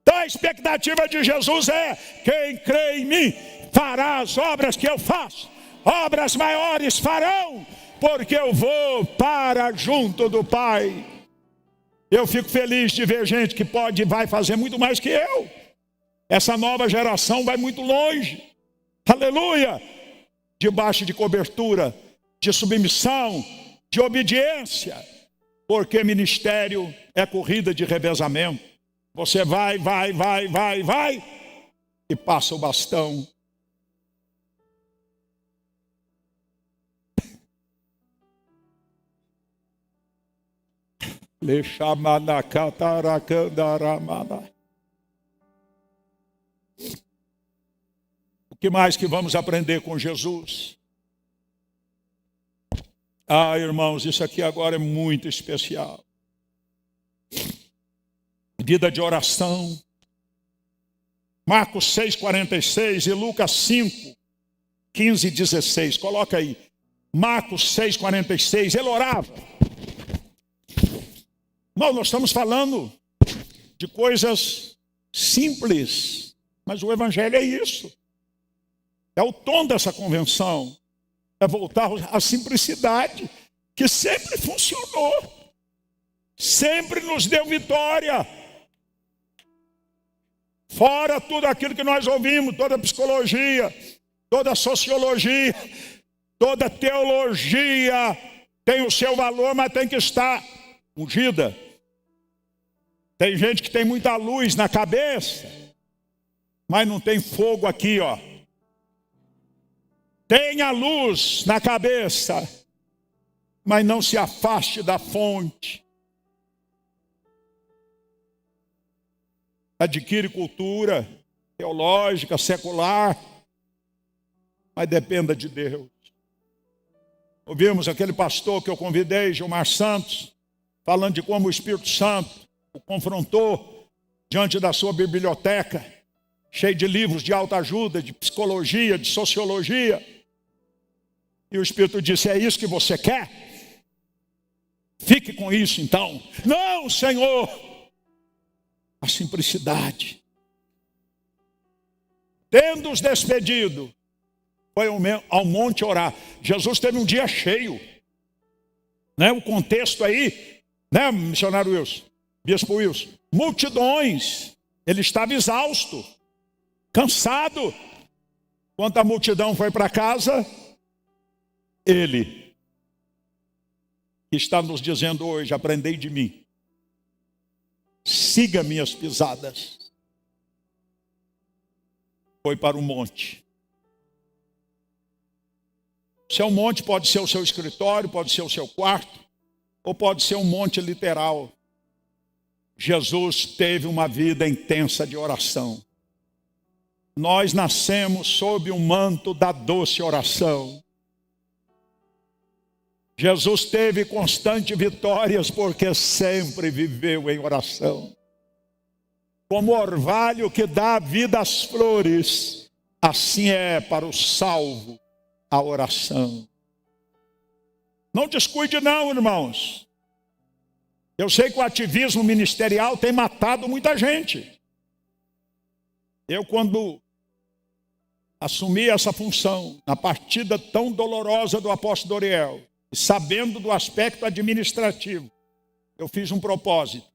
Então a expectativa de Jesus é: quem crê em mim fará as obras que eu faço, obras maiores farão, porque eu vou para junto do Pai. Eu fico feliz de ver gente que pode e vai fazer muito mais que eu. Essa nova geração vai muito longe. Aleluia! Debaixo de cobertura, de submissão, de obediência. Porque ministério é corrida de revezamento. Você vai e passa o bastão. O que mais que vamos aprender com Jesus? Ah, irmãos, isso aqui agora é muito especial. Vida de oração. Marcos 6,46 e Lucas 5, 15 e 16. Coloca aí. Marcos 6,46. Ele orava. Não, nós estamos falando de coisas simples, mas o evangelho é isso. É o tom dessa convenção. É voltar à simplicidade, que sempre funcionou. Sempre nos deu vitória. Fora tudo aquilo que nós ouvimos, toda a psicologia, toda a sociologia, toda a teologia tem o seu valor, mas tem que estar ungida. Tem gente que tem muita luz na cabeça, mas não tem fogo aqui, ó. Tenha luz na cabeça, mas não se afaste da fonte. Adquire cultura teológica, secular, mas dependa de Deus. Ouvimos aquele pastor que eu convidei, Gilmar Santos, falando de como o Espírito Santo o confrontou diante da sua biblioteca, cheio de livros de autoajuda, de psicologia, de sociologia. E o Espírito disse: é isso que você quer? Fique com isso então. Não, Senhor. A simplicidade. Tendo-os despedido, foi ao monte orar. Jesus teve um dia cheio. Né? O contexto aí, né, missionário Wilson, bispo Wilson? Multidões. Ele estava exausto, cansado. Quando a multidão foi para casa, ele, que está nos dizendo hoje: aprendei de mim, siga minhas pisadas. Foi para o monte. O seu monte pode ser o seu escritório, pode ser o seu quarto, ou pode ser um monte literal. Jesus teve uma vida intensa de oração. Nós nascemos sob o manto da doce oração. Jesus teve constantes vitórias porque sempre viveu em oração. Como orvalho que dá vida às flores, assim é para o salvo a oração. Não descuide não, irmãos. Eu sei que o ativismo ministerial tem matado muita gente. Eu, quando assumi essa função, na partida tão dolorosa do apóstolo Doriel, sabendo do aspecto administrativo, eu fiz um propósito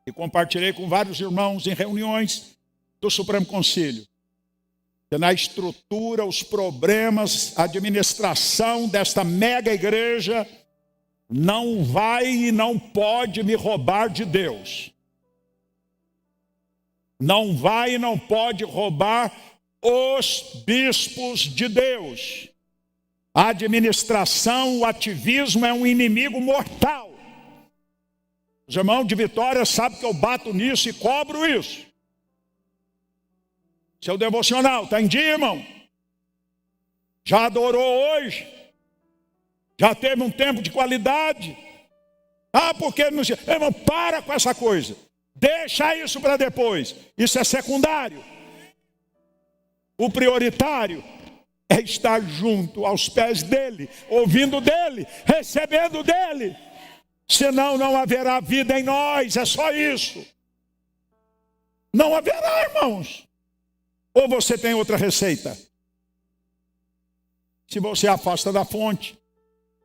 e compartilhei com vários irmãos em reuniões do Supremo Concílio. Que na estrutura, os problemas, a administração desta mega igreja não vai e não pode me roubar de Deus. Não vai e não pode roubar os bispos de Deus. A administração, o ativismo é um inimigo mortal. Os irmãos de Vitória sabem que eu bato nisso e cobro isso. Seu devocional, está em dia, irmão? Já adorou hoje? Já teve um tempo de qualidade? Porque não... Irmão, para com essa coisa. Deixa isso para depois. Isso é secundário. O prioritário é estar junto aos pés dele, ouvindo dele, recebendo dele. Senão não haverá vida em nós, é só isso. Não haverá, irmãos. Ou você tem outra receita? Se você afasta da fonte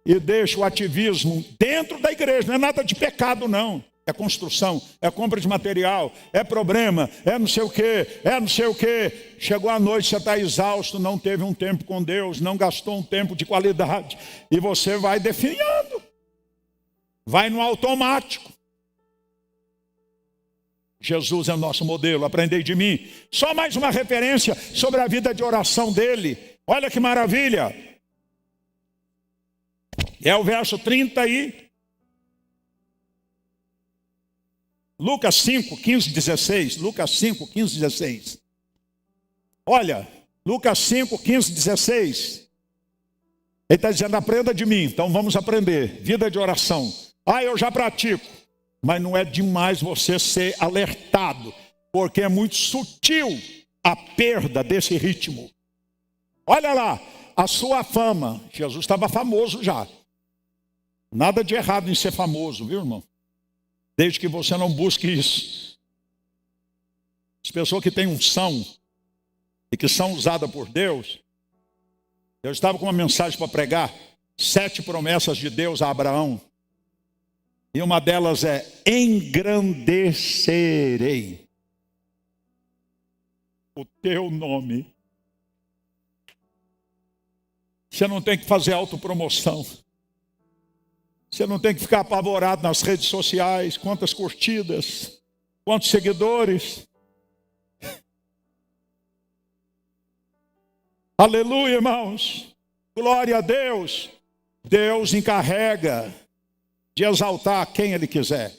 e deixa o ativismo dentro da igreja, não é nada de pecado não. É construção, é compra de material, é problema, é não sei o quê, é não sei o quê. Chegou a noite, você está exausto, não teve um tempo com Deus, não gastou um tempo de qualidade. E você vai definhando. Vai no automático. Jesus é o nosso modelo, aprendei de mim. Só mais uma referência sobre a vida de oração dele. Olha que maravilha. É o verso 30 aí. Lucas 5, 15, 16. Lucas 5, 15, 16. Olha, Lucas 5, 15, 16. Ele está dizendo, aprenda de mim. Então vamos aprender. Vida de oração. Eu já pratico. Mas não é demais você ser alertado. Porque é muito sutil a perda desse ritmo. Olha lá, a sua fama. Jesus estava famoso já. Nada de errado em ser famoso, viu, irmão? Desde que você não busque isso. As pessoas que têm unção e que são usadas por Deus. Eu estava com uma mensagem para pregar. 7 promessas de Deus a Abraão. E uma delas é, engrandecerei o teu nome. Você não tem que fazer autopromoção. Você não tem que ficar apavorado nas redes sociais, quantas curtidas, quantos seguidores. Aleluia, irmãos. Glória a Deus. Deus encarrega de exaltar quem Ele quiser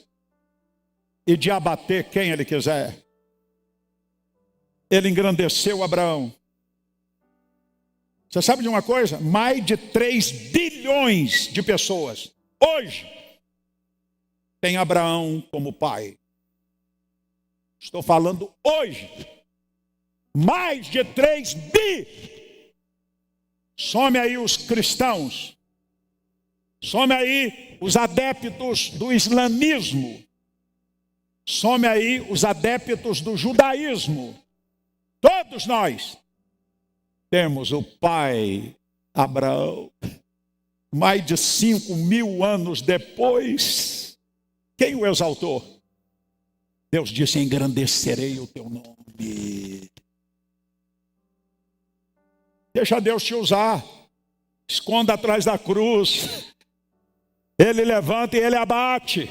e de abater quem Ele quiser. Ele engrandeceu Abraão. Você sabe de uma coisa? Mais de 3 bilhões de pessoas hoje tem Abraão como pai. Estou falando hoje. Mais de 3 bi. Some aí os cristãos. Some aí os adeptos do islamismo. Some aí os adeptos do judaísmo. Todos nós temos o pai Abraão. Mais de 5.000 anos depois, quem o exaltou? Deus disse, engrandecerei o teu nome. Deixa Deus te usar. Esconda atrás da cruz. Ele levanta e ele abate.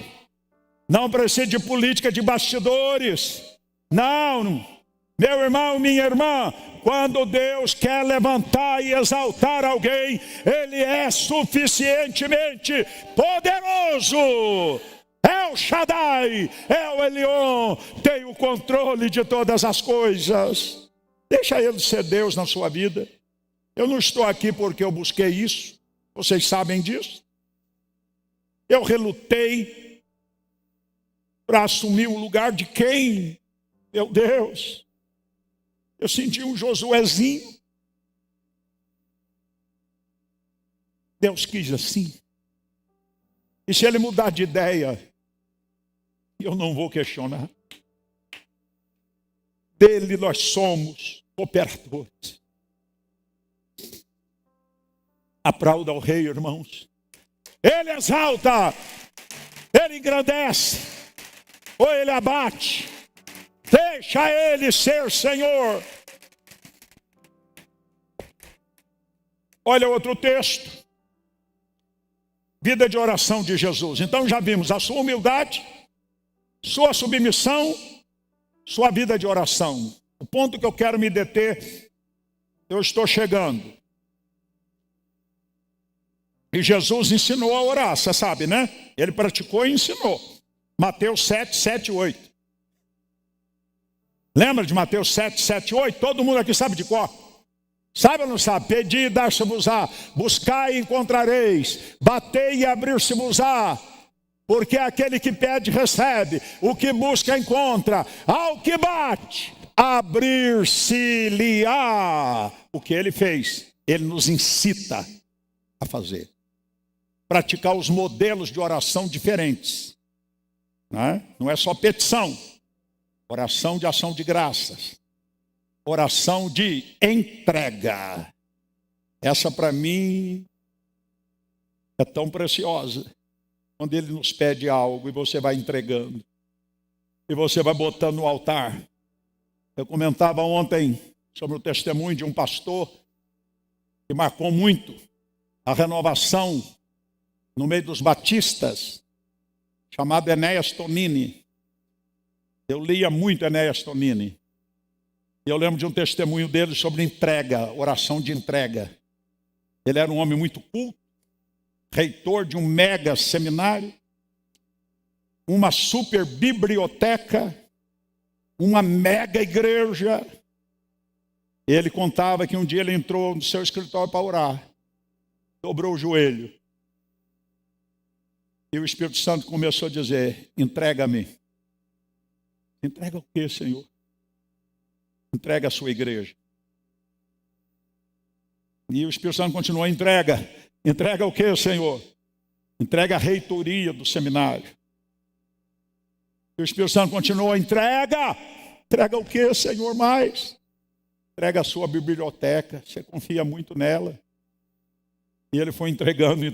Não precisa de política de bastidores. Não, meu irmão, minha irmã, quando Deus quer levantar e exaltar alguém, Ele é suficientemente poderoso. El Shaddai, El Elyon, tem o controle de todas as coisas. Deixa Ele ser Deus na sua vida. Eu não estou aqui porque eu busquei isso. Vocês sabem disso. Eu relutei para assumir o lugar de quem? Meu Deus. Eu senti um Josuézinho. Deus quis assim. E se Ele mudar de ideia, eu não vou questionar. Dele nós somos cooperadores. Aplauda ao Rei, irmãos. Ele exalta, Ele engrandece, ou Ele abate. Deixa Ele ser Senhor. Olha outro texto. Vida de oração de Jesus. Então já vimos a sua humildade, sua submissão, sua vida de oração. O ponto que eu quero me deter, eu estou chegando. E Jesus ensinou a orar, você sabe, né? Ele praticou e ensinou. Mateus 7, 7 e 8. Lembra de Mateus 7, 7 e 8? Todo mundo aqui sabe de qual? Sabe ou não sabe? Pedi e dar-se-vos-á, buscai e encontrareis, batei e abrir-se-vos-á. Porque aquele que pede, recebe, o que busca, encontra, ao que bate, abrir-se-lhe-á. O que Ele fez? Ele nos incita a fazer. Praticar os modelos de oração diferentes. Não é só petição. Oração de ação de graças. Oração de entrega. Essa para mim é tão preciosa. Quando Ele nos pede algo e você vai entregando. E você vai botando no altar. Eu comentava ontem sobre o testemunho de um pastor que marcou muito a renovação no meio dos batistas, chamado Enéas Tonini. Eu lia muito Enéas Tonini. E eu lembro de um testemunho dele sobre entrega, oração de entrega. Ele era um homem muito culto, reitor de um mega seminário, uma super biblioteca, uma mega igreja. Ele contava que um dia ele entrou no seu escritório para orar, dobrou o joelho. E o Espírito Santo começou a dizer: entrega-me. Entrega o quê, Senhor? Entrega a sua igreja. E o Espírito Santo continuou: entrega. Entrega o quê, Senhor? Entrega a reitoria do seminário. E o Espírito Santo continuou: entrega. Entrega o quê, Senhor, mais? Entrega a sua biblioteca. Você confia muito nela. E ele foi entregando.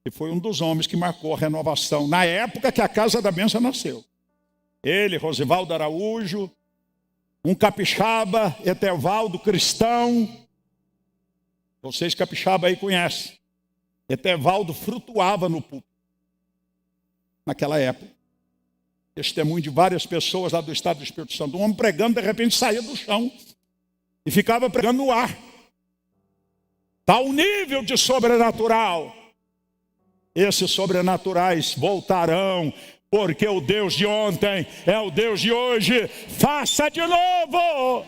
E foi um dos homens que marcou a renovação, na época que a Casa da Bênção nasceu. Ele, Rosivaldo Araújo, um capixaba, Etevaldo cristão. Vocês capixaba aí conhecem. Etevaldo flutuava no púlpito. Naquela época. Testemunho de várias pessoas lá do estado do Espírito Santo. Um homem pregando, de repente saía do chão e ficava pregando no ar. Tal nível de sobrenatural. Esses sobrenaturais voltarão, porque o Deus de ontem é o Deus de hoje. Faça de novo.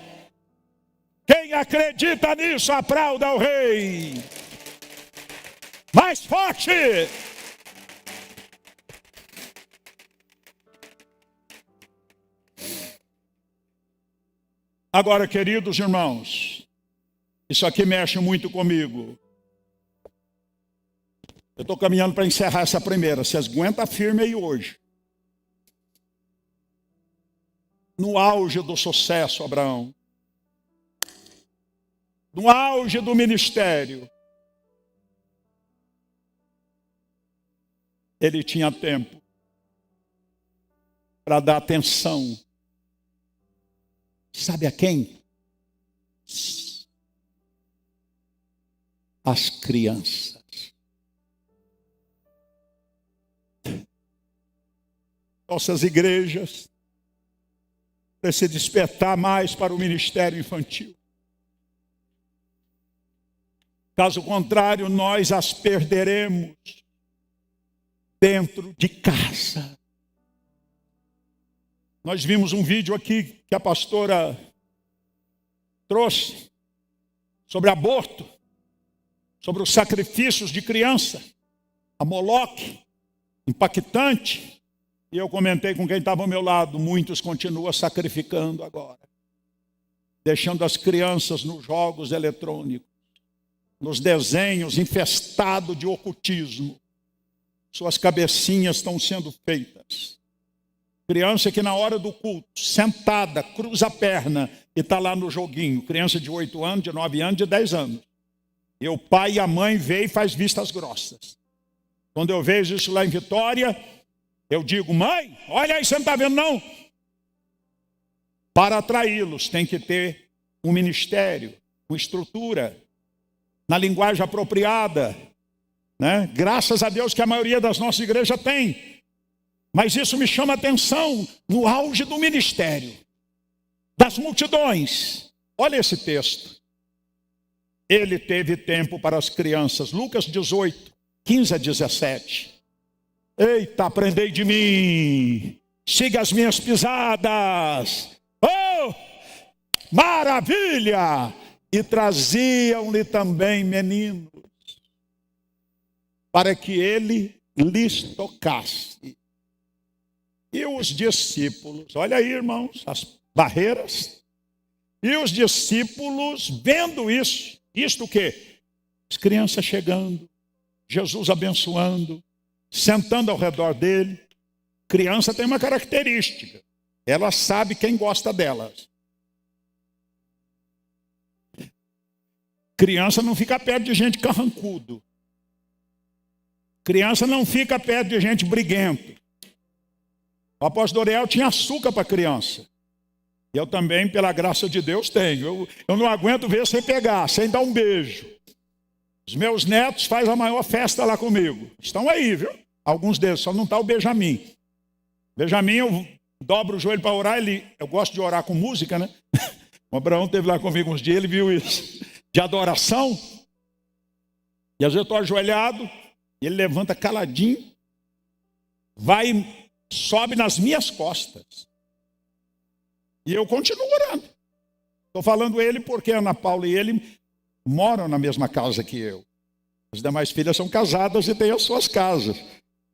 Quem acredita nisso, aplauda ao Rei. Mais forte. Agora, queridos irmãos, isso aqui mexe muito comigo. Eu estou caminhando para encerrar essa primeira. Vocês aguentam firme aí hoje. No auge do sucesso, Abraão. No auge do ministério. Ele tinha tempo para dar atenção. Sabe a quem? As crianças. Nossas igrejas para se despertar mais para o ministério infantil. Caso contrário, nós as perderemos dentro de casa. Nós vimos um vídeo aqui que a pastora trouxe sobre aborto, sobre os sacrifícios de criança, a Moloque, impactante. E eu comentei com quem estava ao meu lado, muitos continuam sacrificando agora, deixando as crianças nos jogos eletrônicos, nos desenhos infestados de ocultismo. Suas cabecinhas estão sendo feitas. Criança que na hora do culto, sentada, cruza a perna e está lá no joguinho. Criança de 8 anos, de 9 anos, de 10 anos. E o pai e a mãe veem e faz vistas grossas. Quando eu vejo isso lá em Vitória, eu digo, mãe, olha aí, você não está vendo não? Para atraí-los tem que ter um ministério, uma estrutura, na linguagem apropriada, né? Graças a Deus que a maioria das nossas igrejas tem. Mas isso me chama a atenção no auge do ministério, das multidões. Olha esse texto. Ele teve tempo para as crianças. Lucas 18, 15 a 17. Eita, aprendei de mim. Siga as minhas pisadas. Oh, maravilha! E traziam-lhe também meninos, para que ele lhes tocasse. E os discípulos, olha aí, irmãos, as barreiras. E os discípulos, vendo isso, isto o quê? As crianças chegando, Jesus abençoando, sentando ao redor dele. Criança tem uma característica, ela sabe quem gosta delas. Criança não fica perto de gente carrancudo. Criança não fica perto de gente briguento. O apóstolo Doriel tinha açúcar para criança. Eu também, pela graça de Deus, tenho. Eu não aguento ver sem pegar, sem dar um beijo. Os meus netos fazem a maior festa lá comigo. Estão aí, viu? Alguns deles, só não está o Benjamin. Benjamin, eu dobro o joelho para orar. Eu gosto de orar com música, né? O Abraão esteve lá comigo uns dias, ele viu isso. De adoração. E às vezes eu estou ajoelhado, e ele levanta caladinho, vai, sobe nas minhas costas. E eu continuo orando. Estou falando ele porque a Ana Paula e ele moram na mesma casa que eu. As demais filhas são casadas e têm as suas casas,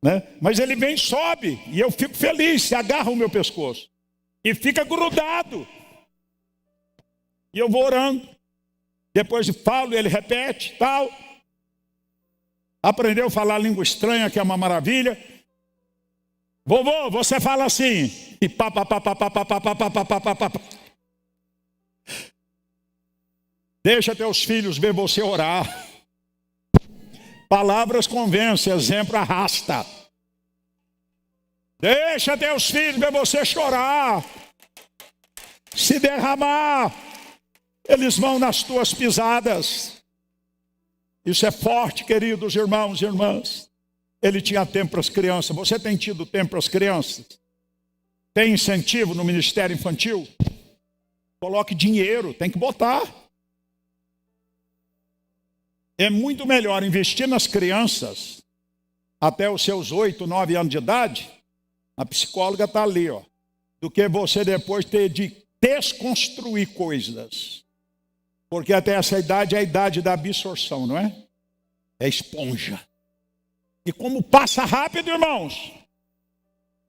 né? Mas ele vem e sobe, e eu fico feliz, se agarra o meu pescoço. E fica grudado. E eu vou orando. Depois falo, ele repete, tal. Aprendeu a falar língua estranha, que é uma maravilha. Vovô, você fala assim. E pá, pá, pá, pá, pá, pá, pá, pá, pá, pá, pá, pá. Deixa teus filhos ver você orar. Palavras convencem, exemplo arrasta. Deixa teus filhos ver você chorar. Se derramar. Eles vão nas tuas pisadas. Isso é forte, queridos irmãos e irmãs. Ele tinha tempo para as crianças. Você tem tido tempo para as crianças? Tem incentivo no ministério infantil? Coloque dinheiro, tem que botar. É muito melhor investir nas crianças até os seus 8, 9 anos de idade. A psicóloga está ali, ó, do que você depois ter de desconstruir coisas. Porque até essa idade é a idade da absorção, não é? É esponja. E como passa rápido, irmãos.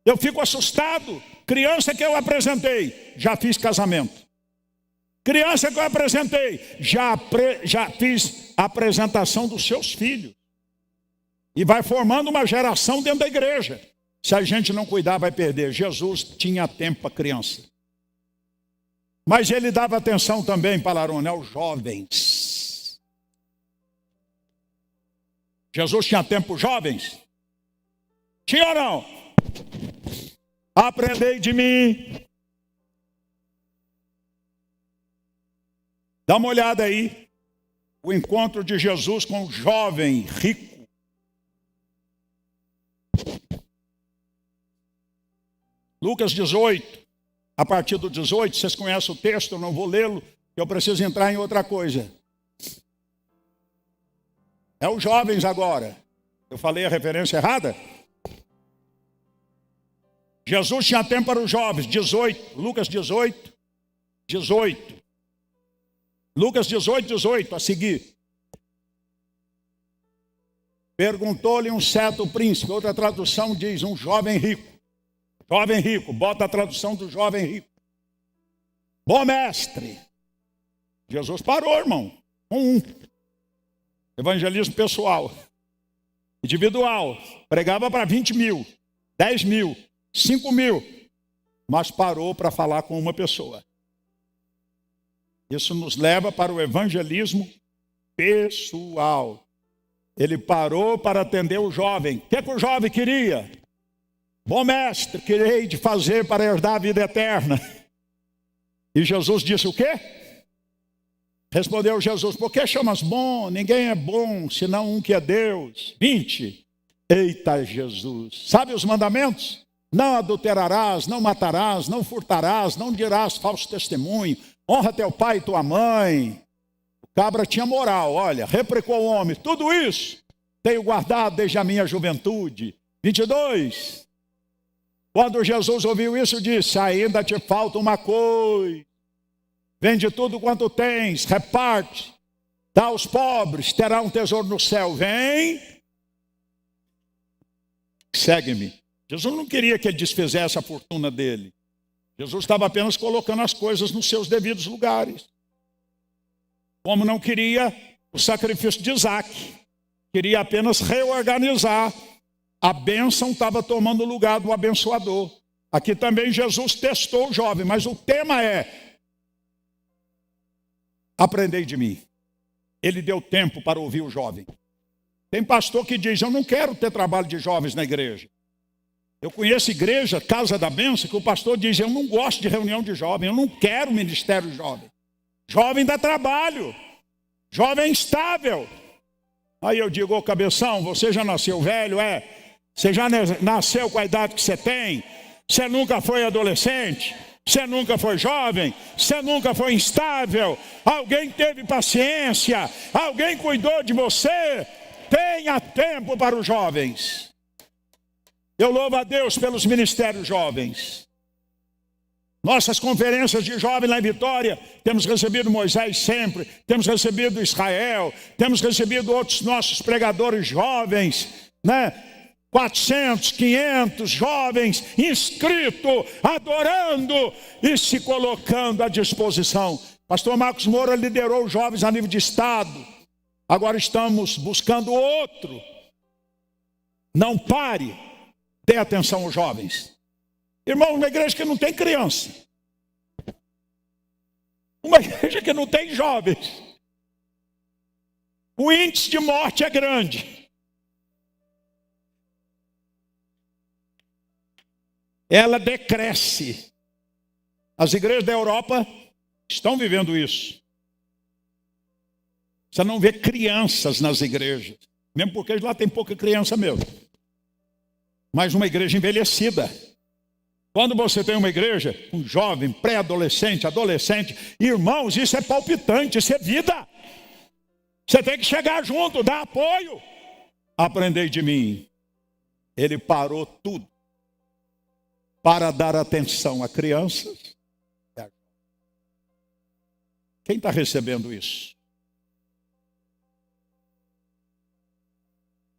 Eu fico assustado. Criança que eu apresentei, já fiz casamento. Criança que eu apresentei, já fiz a apresentação dos seus filhos. E vai formando uma geração dentro da igreja. Se a gente não cuidar, vai perder. Jesus tinha tempo para criança. Mas ele dava atenção também, Palarone, aos jovens. Jesus tinha tempo para os jovens? Tinha ou não? Aprendei de mim. Dá uma olhada aí. O encontro de Jesus com o jovem rico. Lucas 18. a partir do 18, vocês conhecem o texto, eu não vou lê-lo, eu preciso entrar em outra coisa. É os jovens agora. Eu falei a referência errada? Jesus tinha tempo para os jovens, 18, Lucas 18, 18. Lucas 18, 18, a seguir. Perguntou-lhe um certo príncipe, outra tradução diz, um jovem rico. Jovem rico, bota a tradução do jovem rico. Bom mestre. Jesus parou, irmão, com um. Evangelismo pessoal, individual. Pregava para 20 mil, 10 mil, 5 mil. Mas parou para falar com uma pessoa. Isso nos leva para o evangelismo pessoal. Ele parou para atender o jovem. O que o jovem queria? Bom mestre, que hei de fazer para herdar a vida eterna? E Jesus disse o quê? Respondeu Jesus, por que chamas bom? Ninguém é bom, senão um que é Deus. 20. Eita Jesus. Sabe os mandamentos? Não adulterarás, não matarás, não furtarás, não dirás falso testemunho. Honra teu pai e tua mãe. O cabra tinha moral, olha, replicou o homem. Tudo isso tenho guardado desde a minha juventude. 22. Quando Jesus ouviu isso, disse, ainda te falta uma coisa. Vende tudo quanto tens, reparte, dá aos pobres, terá um tesouro no céu. Vem, segue-me. Jesus não queria que ele desfizesse a fortuna dele. Jesus estava apenas colocando as coisas nos seus devidos lugares. Como não queria o sacrifício de Isaac, queria apenas reorganizar. A bênção estava tomando o lugar do abençoador. Aqui também Jesus testou o jovem, mas o tema é: aprendei de mim. Ele deu tempo para ouvir o jovem. Tem pastor que diz, eu não quero ter trabalho de jovens na igreja. Eu conheço igreja, Casa da Bênção, que o pastor diz, eu não gosto de reunião de jovem, eu não quero ministério jovem. Jovem dá trabalho, jovem é instável. Aí eu digo, ô cabeção, você já nasceu velho, Você já nasceu com a idade que você tem? Você nunca foi adolescente? Você nunca foi jovem? Você nunca foi instável? Alguém teve paciência? Alguém cuidou de você? Tenha tempo para os jovens. Eu louvo a Deus pelos ministérios jovens. Nossas conferências de jovem lá em Vitória, temos recebido Moisés sempre, temos recebido Israel, temos recebido outros nossos pregadores jovens, 400, 500 jovens inscritos, adorando e se colocando à disposição. Pastor Marcos Moura liderou os jovens a nível de estado. Agora estamos buscando outro. Não pare, dê atenção aos jovens. Irmão, uma igreja que não tem criança, uma igreja que não tem jovens, o índice de morte é grande. Ela decresce. As igrejas da Europa estão vivendo isso. Você não vê crianças nas igrejas, mesmo porque lá tem pouca criança mesmo. Mas uma igreja envelhecida. Quando você tem uma igreja, um jovem, pré-adolescente, adolescente, irmãos, isso é palpitante, isso é vida. Você tem que chegar junto, dar apoio. Aprendei de mim. Ele parou tudo para dar atenção a crianças. Quem está recebendo isso?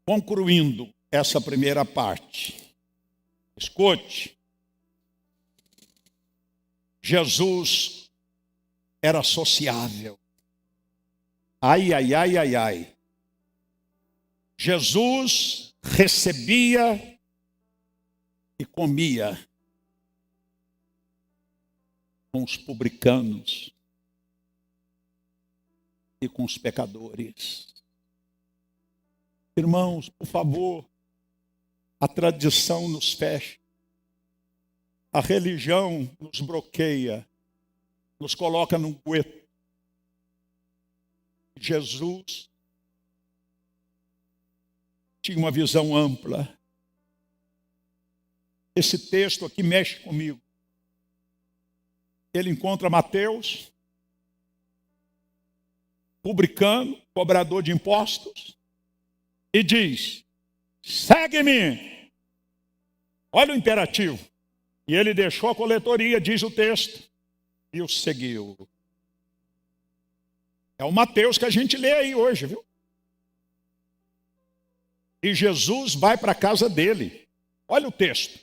Concluindo essa primeira parte, escute. Jesus era sociável. Ai, ai, ai, ai, ai. Jesus recebia e comia com os publicanos e com os pecadores. Irmãos, por favor, a tradição nos fecha. A religião nos bloqueia, nos coloca num gueto. Jesus tinha uma visão ampla. Esse texto aqui mexe comigo. ele encontra Mateus, publicano, cobrador de impostos, e diz: segue-me. Olha o imperativo. E ele deixou a coletoria, diz o texto, e o seguiu. É o Mateus que a gente lê aí hoje, viu? E Jesus vai para a casa dele. Olha o texto.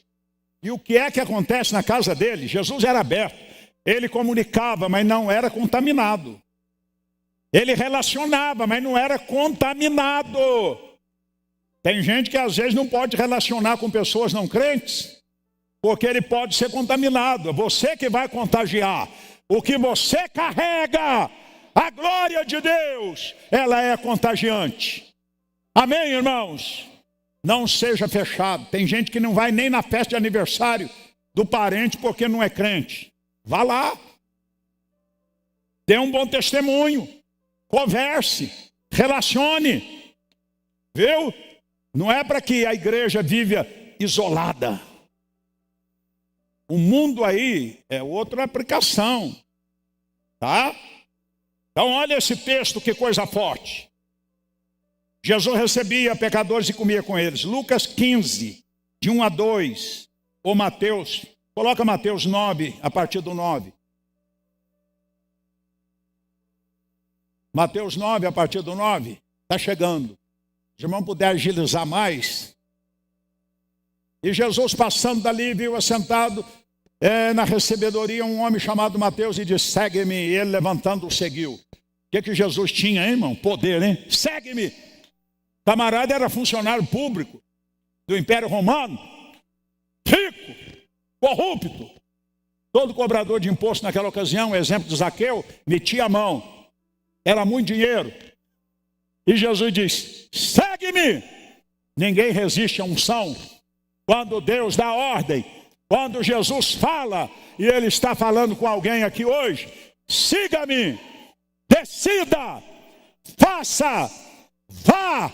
E o que é que acontece na casa dele? Jesus era aberto. Ele comunicava, mas não era contaminado. Ele relacionava, mas não era contaminado. Tem gente que às vezes não pode relacionar com pessoas não crentes, porque ele pode ser contaminado. É você que vai contagiar. O que você carrega, a glória de Deus, ela é contagiante. Amém, irmãos? Não seja fechado. Tem gente que não vai nem na festa de aniversário do parente porque não é crente. Vá lá. Dê um bom testemunho. Converse. Relacione. Viu? Não é para que a igreja viva isolada. O mundo aí é outra aplicação. Tá? Então olha esse texto, que coisa forte. Jesus recebia pecadores e comia com eles. Lucas 15, de 1 a 2. Ou Mateus, coloca Mateus 9, a partir do 9. Mateus 9, a partir do 9. Está chegando. Se o irmão puder agilizar mais. E Jesus, passando dali, viu assentado na recebedoria um homem chamado Mateus e disse: segue-me. E ele, levantando, o seguiu. O que Jesus tinha, hein, irmão? Poder, hein? Segue-me. Camarada era funcionário público do Império Romano, rico, corrupto. Todo cobrador de imposto naquela ocasião, o exemplo de Zaqueu, metia a mão. Era muito dinheiro. E Jesus diz: segue-me. Ninguém resiste à unção. Quando Deus dá ordem, quando Jesus fala, e Ele está falando com alguém aqui hoje: siga-me, decida, faça, vá.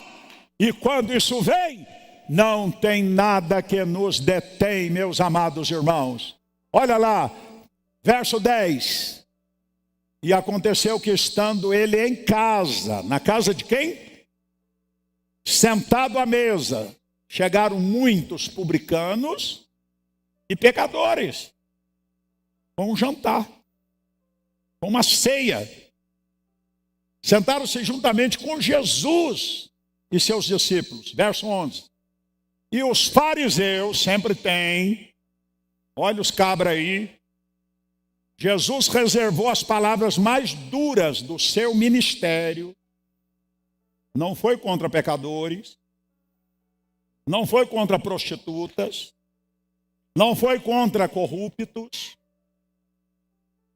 E quando isso vem, não tem nada que nos detém, meus amados irmãos. Olha lá, verso 10. E aconteceu que, estando ele em casa, na casa de quem? Sentado à mesa, chegaram muitos publicanos e pecadores, com um jantar, com uma ceia. Sentaram-se juntamente com Jesus e seus discípulos. Verso 11. E os fariseus sempre têm, olha os cabras aí, Jesus reservou as palavras mais duras do seu ministério. Não foi contra pecadores, não foi contra prostitutas, não foi contra corruptos.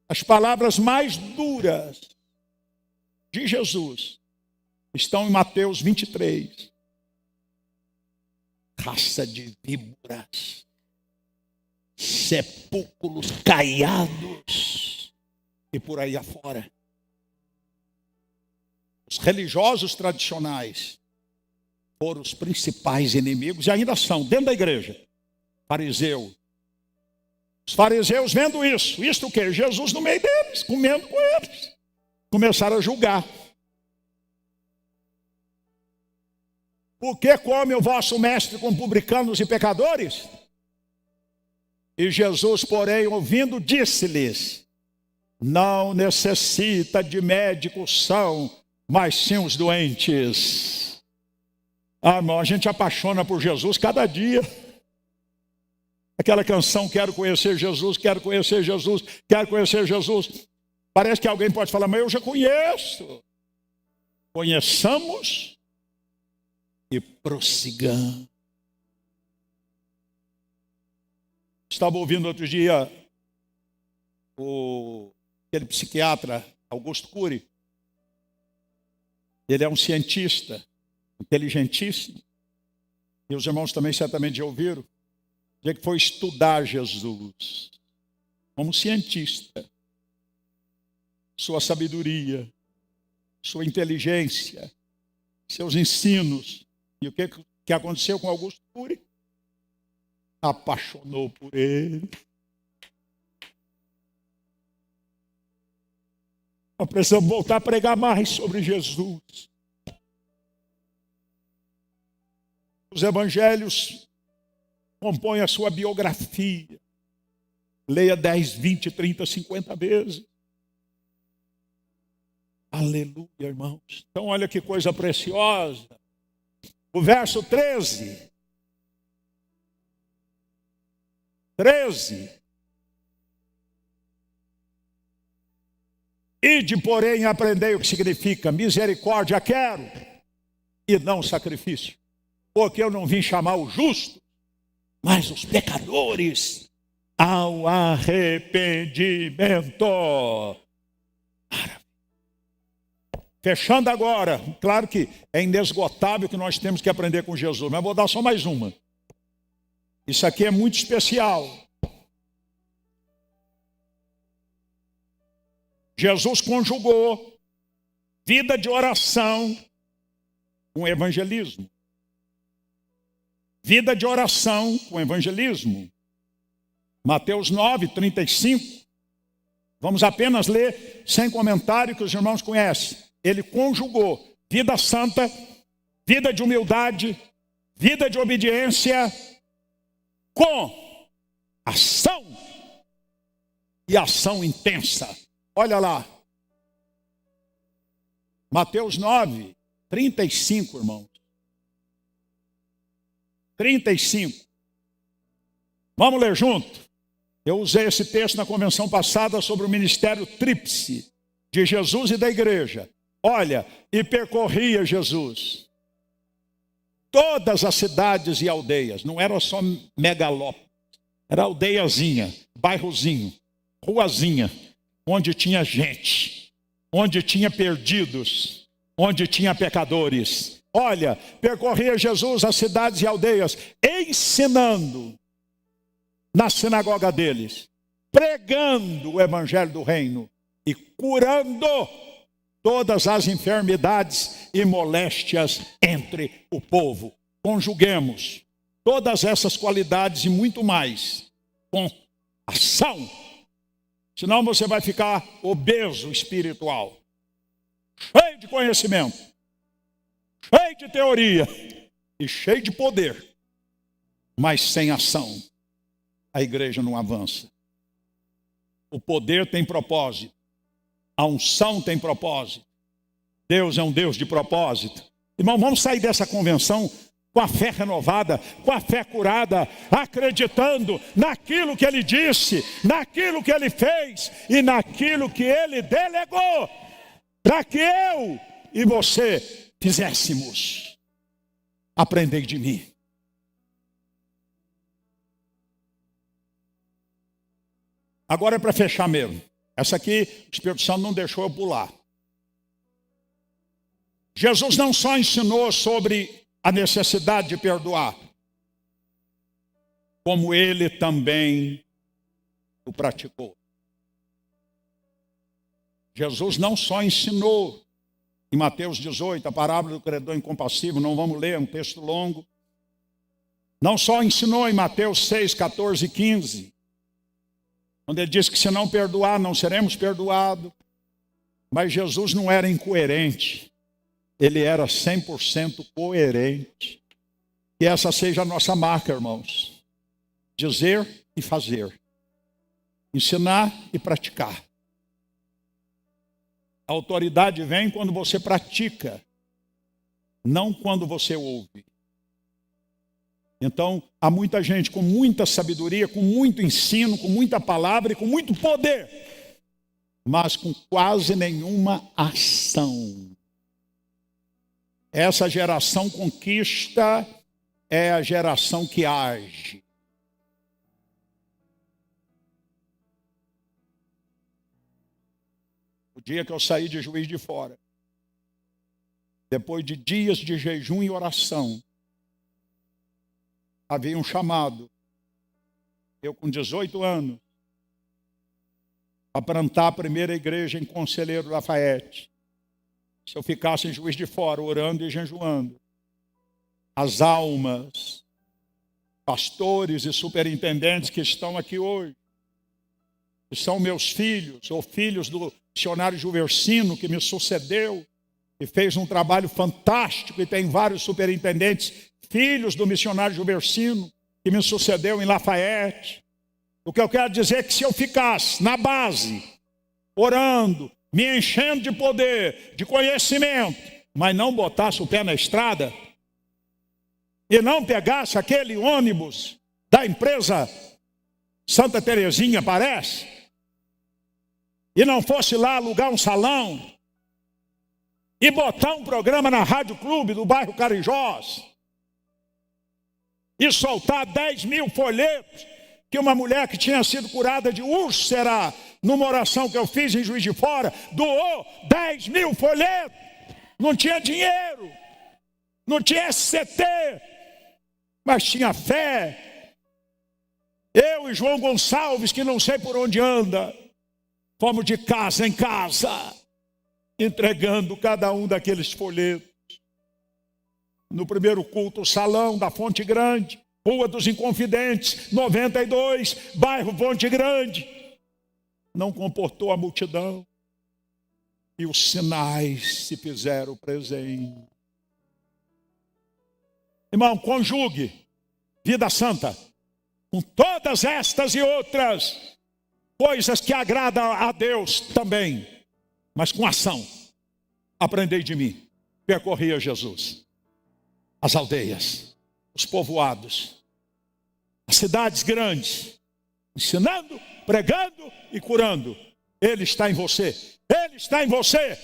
As palavras mais duras de Jesus estão em Mateus 23. Raça de víboras, sepulcros caiados e por aí afora. Os religiosos tradicionais foram os principais inimigos e ainda são, dentro da igreja. Fariseu. Os fariseus vendo isso o quê? Jesus no meio deles, comendo com eles. Começaram a julgar. Por que come o vosso mestre com publicanos e pecadores? E Jesus, porém, ouvindo, disse-lhes: não necessita de médicos são, mas sim os doentes. Ah, irmão, a gente apaixona por Jesus cada dia. Aquela canção, quero conhecer Jesus, quero conhecer Jesus, quero conhecer Jesus. Parece que alguém pode falar, mas eu já conheço. Conheçamos e prossigamos. Estava ouvindo outro dia aquele psiquiatra, Augusto Cury. Ele é um cientista, inteligentíssimo. E os irmãos também certamente já ouviram. Ele que foi estudar Jesus como cientista. Sua sabedoria, sua inteligência, seus ensinos. E o que aconteceu com Augusto Cury? Apaixonou por ele. Nós precisamos voltar a pregar mais sobre Jesus. Os evangelhos compõem a sua biografia. Leia 10, 20, 30, 50 vezes. Aleluia, irmãos. Então, olha que coisa preciosa. O verso 13. 13. Ide, porém, aprendei o que significa misericórdia quero e não sacrifício. Porque eu não vim chamar os justos, mas os pecadores ao arrependimento. Fechando agora, claro que é inesgotável que nós temos que aprender com Jesus, mas vou dar só mais uma. Isso aqui é muito especial. Jesus conjugou vida de oração com evangelismo. Vida de oração com evangelismo. Mateus 9, 35. Vamos apenas ler sem comentário que os irmãos conhecem. Ele conjugou vida santa, vida de humildade, vida de obediência com ação e ação intensa. Olha lá. Mateus 9, 35, irmãos. 35. Vamos ler junto? Eu usei esse texto na convenção passada sobre o ministério tríplice de Jesus e da igreja. Olha, e percorria Jesus todas as cidades e aldeias. Não era só megalópolis, era aldeiazinha, bairrozinho, ruazinha, onde tinha gente, onde tinha perdidos, onde tinha pecadores. Olha, percorria Jesus as cidades e aldeias, ensinando na sinagoga deles, pregando o evangelho do reino e curando todas as enfermidades e moléstias entre o povo. Conjuguemos todas essas qualidades e muito mais com ação. Senão você vai ficar obeso espiritual, cheio de conhecimento, cheio de teoria e cheio de poder, mas sem ação a igreja não avança. O poder tem propósito, a unção tem propósito. Deus é um Deus de propósito. Irmão, vamos sair dessa convenção com a fé renovada, com a fé curada, acreditando naquilo que Ele disse, naquilo que Ele fez e naquilo que Ele delegou, para que eu e você fizéssemos. Aprendei de mim. Agora é para fechar mesmo. Essa aqui, o Espírito Santo não deixou eu pular. Jesus não só ensinou sobre a necessidade de perdoar, como Ele também o praticou. Jesus não só ensinou em Mateus 18, a parábola do credor incompassível, não vamos ler, é um texto longo. Não só ensinou em Mateus 6, 14 e 15, onde ele diz que se não perdoar, não seremos perdoados. Mas Jesus não era incoerente. Ele era 100% coerente. Que essa seja a nossa marca, irmãos. Dizer e fazer. Ensinar e praticar. A autoridade vem quando você pratica, não quando você ouve. Então, há muita gente com muita sabedoria, com muito ensino, com muita palavra e com muito poder, mas com quase nenhuma ação. Essa geração conquista é a geração que age. O dia que eu saí de Juiz de Fora, depois de dias de jejum e oração, havia um chamado, eu com 18 anos, a plantar a primeira igreja em Conselheiro Lafayette. Se eu ficasse em Juiz de Fora, orando e jejuando, as almas, pastores e superintendentes que estão aqui hoje, que são meus filhos, ou filhos do missionário Juversino, que me sucedeu, e fez um trabalho fantástico, e tem vários superintendentes, filhos do missionário Juversino, que me sucedeu em Lafayette. O que eu quero dizer é que se eu ficasse na base, orando, me enchendo de poder, de conhecimento, mas não botasse o pé na estrada, e não pegasse aquele ônibus da empresa Santa Terezinha, parece, e não fosse lá alugar um salão, e botar um programa na Rádio Clube do bairro Carijós, e soltar 10 mil folhetos, que uma mulher que tinha sido curada de úlcera, numa oração que eu fiz em Juiz de Fora, doou 10 mil folhetos, não tinha dinheiro, não tinha SCT, mas tinha fé. Eu e João Gonçalves, que não sei por onde anda, fomos de casa em casa, entregando cada um daqueles folhetos. No primeiro culto, o salão da Fonte Grande, Rua dos Inconfidentes, 92, bairro Fonte Grande. Não comportou a multidão. E os sinais se fizeram presentes. Irmão, conjugue vida santa com todas estas e outras coisas que agradam a Deus também, mas com ação. Aprendei de mim, percorria Jesus as aldeias, os povoados, as cidades grandes, ensinando, pregando e curando. Ele está em você, Ele está em você,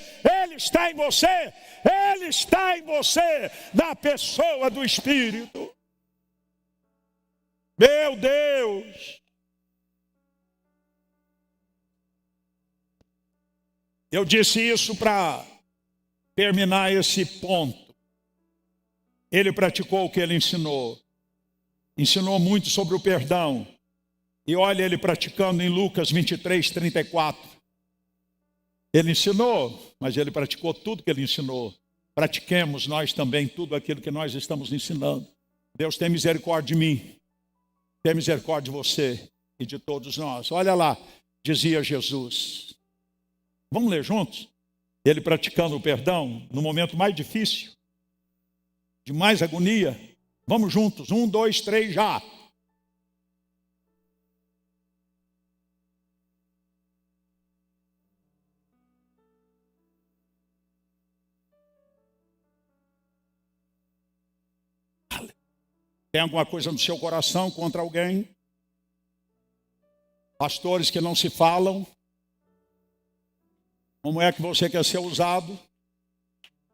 Ele está em você, Ele está em você, na pessoa do Espírito. Meu Deus! Eu disse isso para terminar esse ponto. Ele praticou o que ele ensinou. Ensinou muito sobre o perdão. E olha ele praticando em Lucas 23, 34. Ele ensinou, mas ele praticou tudo que ele ensinou. Pratiquemos nós também tudo aquilo que nós estamos ensinando. Deus tem misericórdia de mim. Tem misericórdia de você e de todos nós. Olha lá, dizia Jesus. Vamos ler juntos? Ele praticando o perdão no momento mais difícil, de mais agonia. Vamos juntos, 1, 2, 3, já. Tem alguma coisa no seu coração contra alguém? Pastores que não se falam? Como é que você quer ser usado?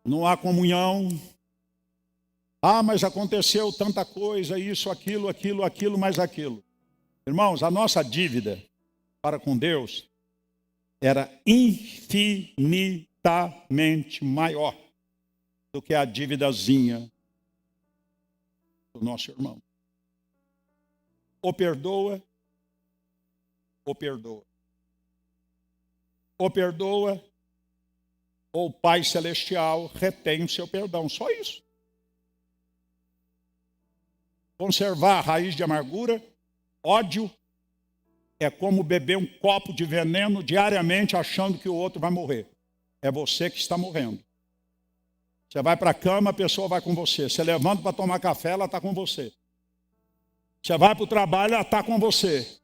Não há comunhão. Ah, mas aconteceu tanta coisa, isso, aquilo, mais aquilo. Irmãos, a nossa dívida para com Deus era infinitamente maior do que a dívidazinha do nosso irmão. Ou perdoa, ou perdoa. Ou perdoa, ou o Pai Celestial retém o seu perdão. Só isso. Conservar a raiz de amargura, ódio, é como beber um copo de veneno diariamente achando que o outro vai morrer. É você que está morrendo. Você vai para a cama, a pessoa vai com você. Você levanta para tomar café, ela está com você. Você vai para o trabalho, ela está com você.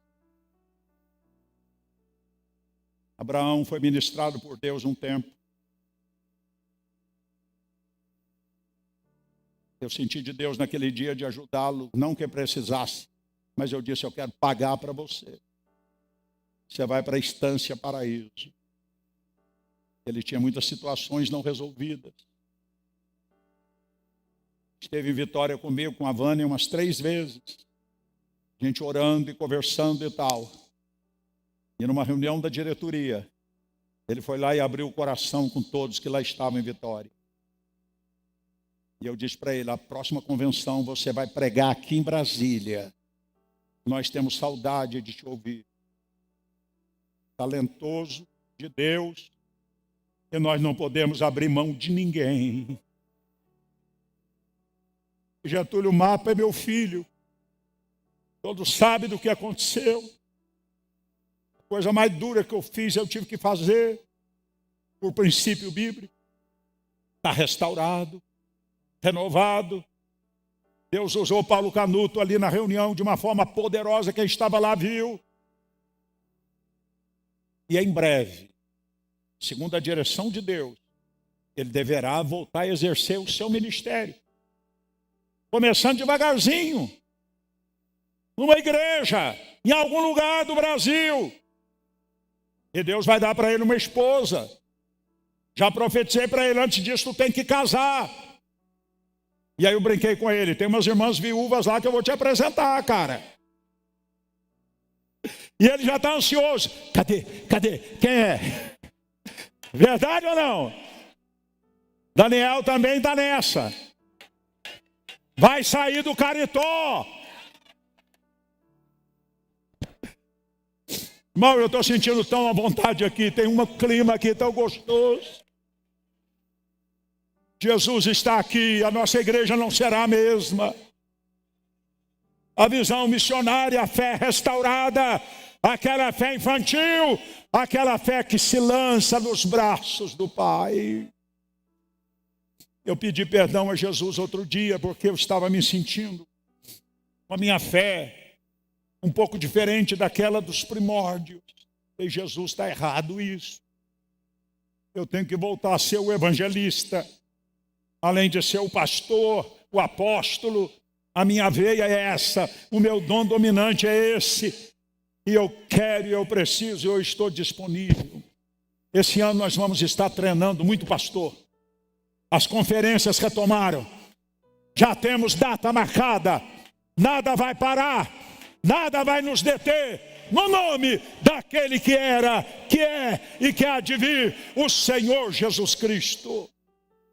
Abraão foi ministrado por Deus um tempo. Eu senti de Deus naquele dia de ajudá-lo, não que precisasse, mas eu disse, eu quero pagar para você. Você vai para a Estância Paraíso. Ele tinha muitas situações não resolvidas. Esteve em Vitória comigo, com a Vânia, umas 3 vezes. A gente orando e conversando e tal. E numa reunião da diretoria, ele foi lá e abriu o coração com todos que lá estavam em Vitória. E eu disse para ele, a próxima convenção você vai pregar aqui em Brasília. Nós temos saudade de te ouvir. Talentoso de Deus. E nós não podemos abrir mão de ninguém. Getúlio Mapa é meu filho. Todos sabem do que aconteceu. coisa mais dura que eu fiz, eu tive que fazer, por princípio bíblico. Está restaurado, renovado. Deus usou Paulo Canuto ali na reunião de uma forma poderosa, quem estava lá viu. E em breve, segundo a direção de Deus, ele deverá voltar a exercer o seu ministério. Começando devagarzinho, numa igreja, em algum lugar do Brasil. E Deus vai dar para ele uma esposa. Já profetizei para ele, antes disso tu tem que casar. E aí eu brinquei com ele, tem umas irmãs viúvas lá que eu vou te apresentar, cara. E ele já está ansioso. Cadê? Quem é? Verdade ou não? Daniel também está nessa. Vai sair do Caritó. Irmão, eu estou sentindo tão à vontade aqui. Tem um clima aqui tão gostoso. Jesus está aqui. A nossa igreja não será a mesma. A visão missionária, a fé restaurada, aquela fé infantil, aquela fé que se lança nos braços do Pai. Eu pedi perdão a Jesus outro dia, porque eu estava me sentindo com a minha fé um pouco diferente daquela dos primórdios. E Jesus, está errado isso. Eu tenho que voltar a ser o evangelista. Além de ser o pastor, o apóstolo, a minha veia é essa, o meu dom dominante é esse. E eu quero, eu preciso, eu estou disponível. Esse ano nós vamos estar treinando muito pastor. As conferências retomaram. Já temos data marcada. Nada vai parar. Nada vai nos deter. No nome daquele que era, que é e que há de vir, o Senhor Jesus Cristo.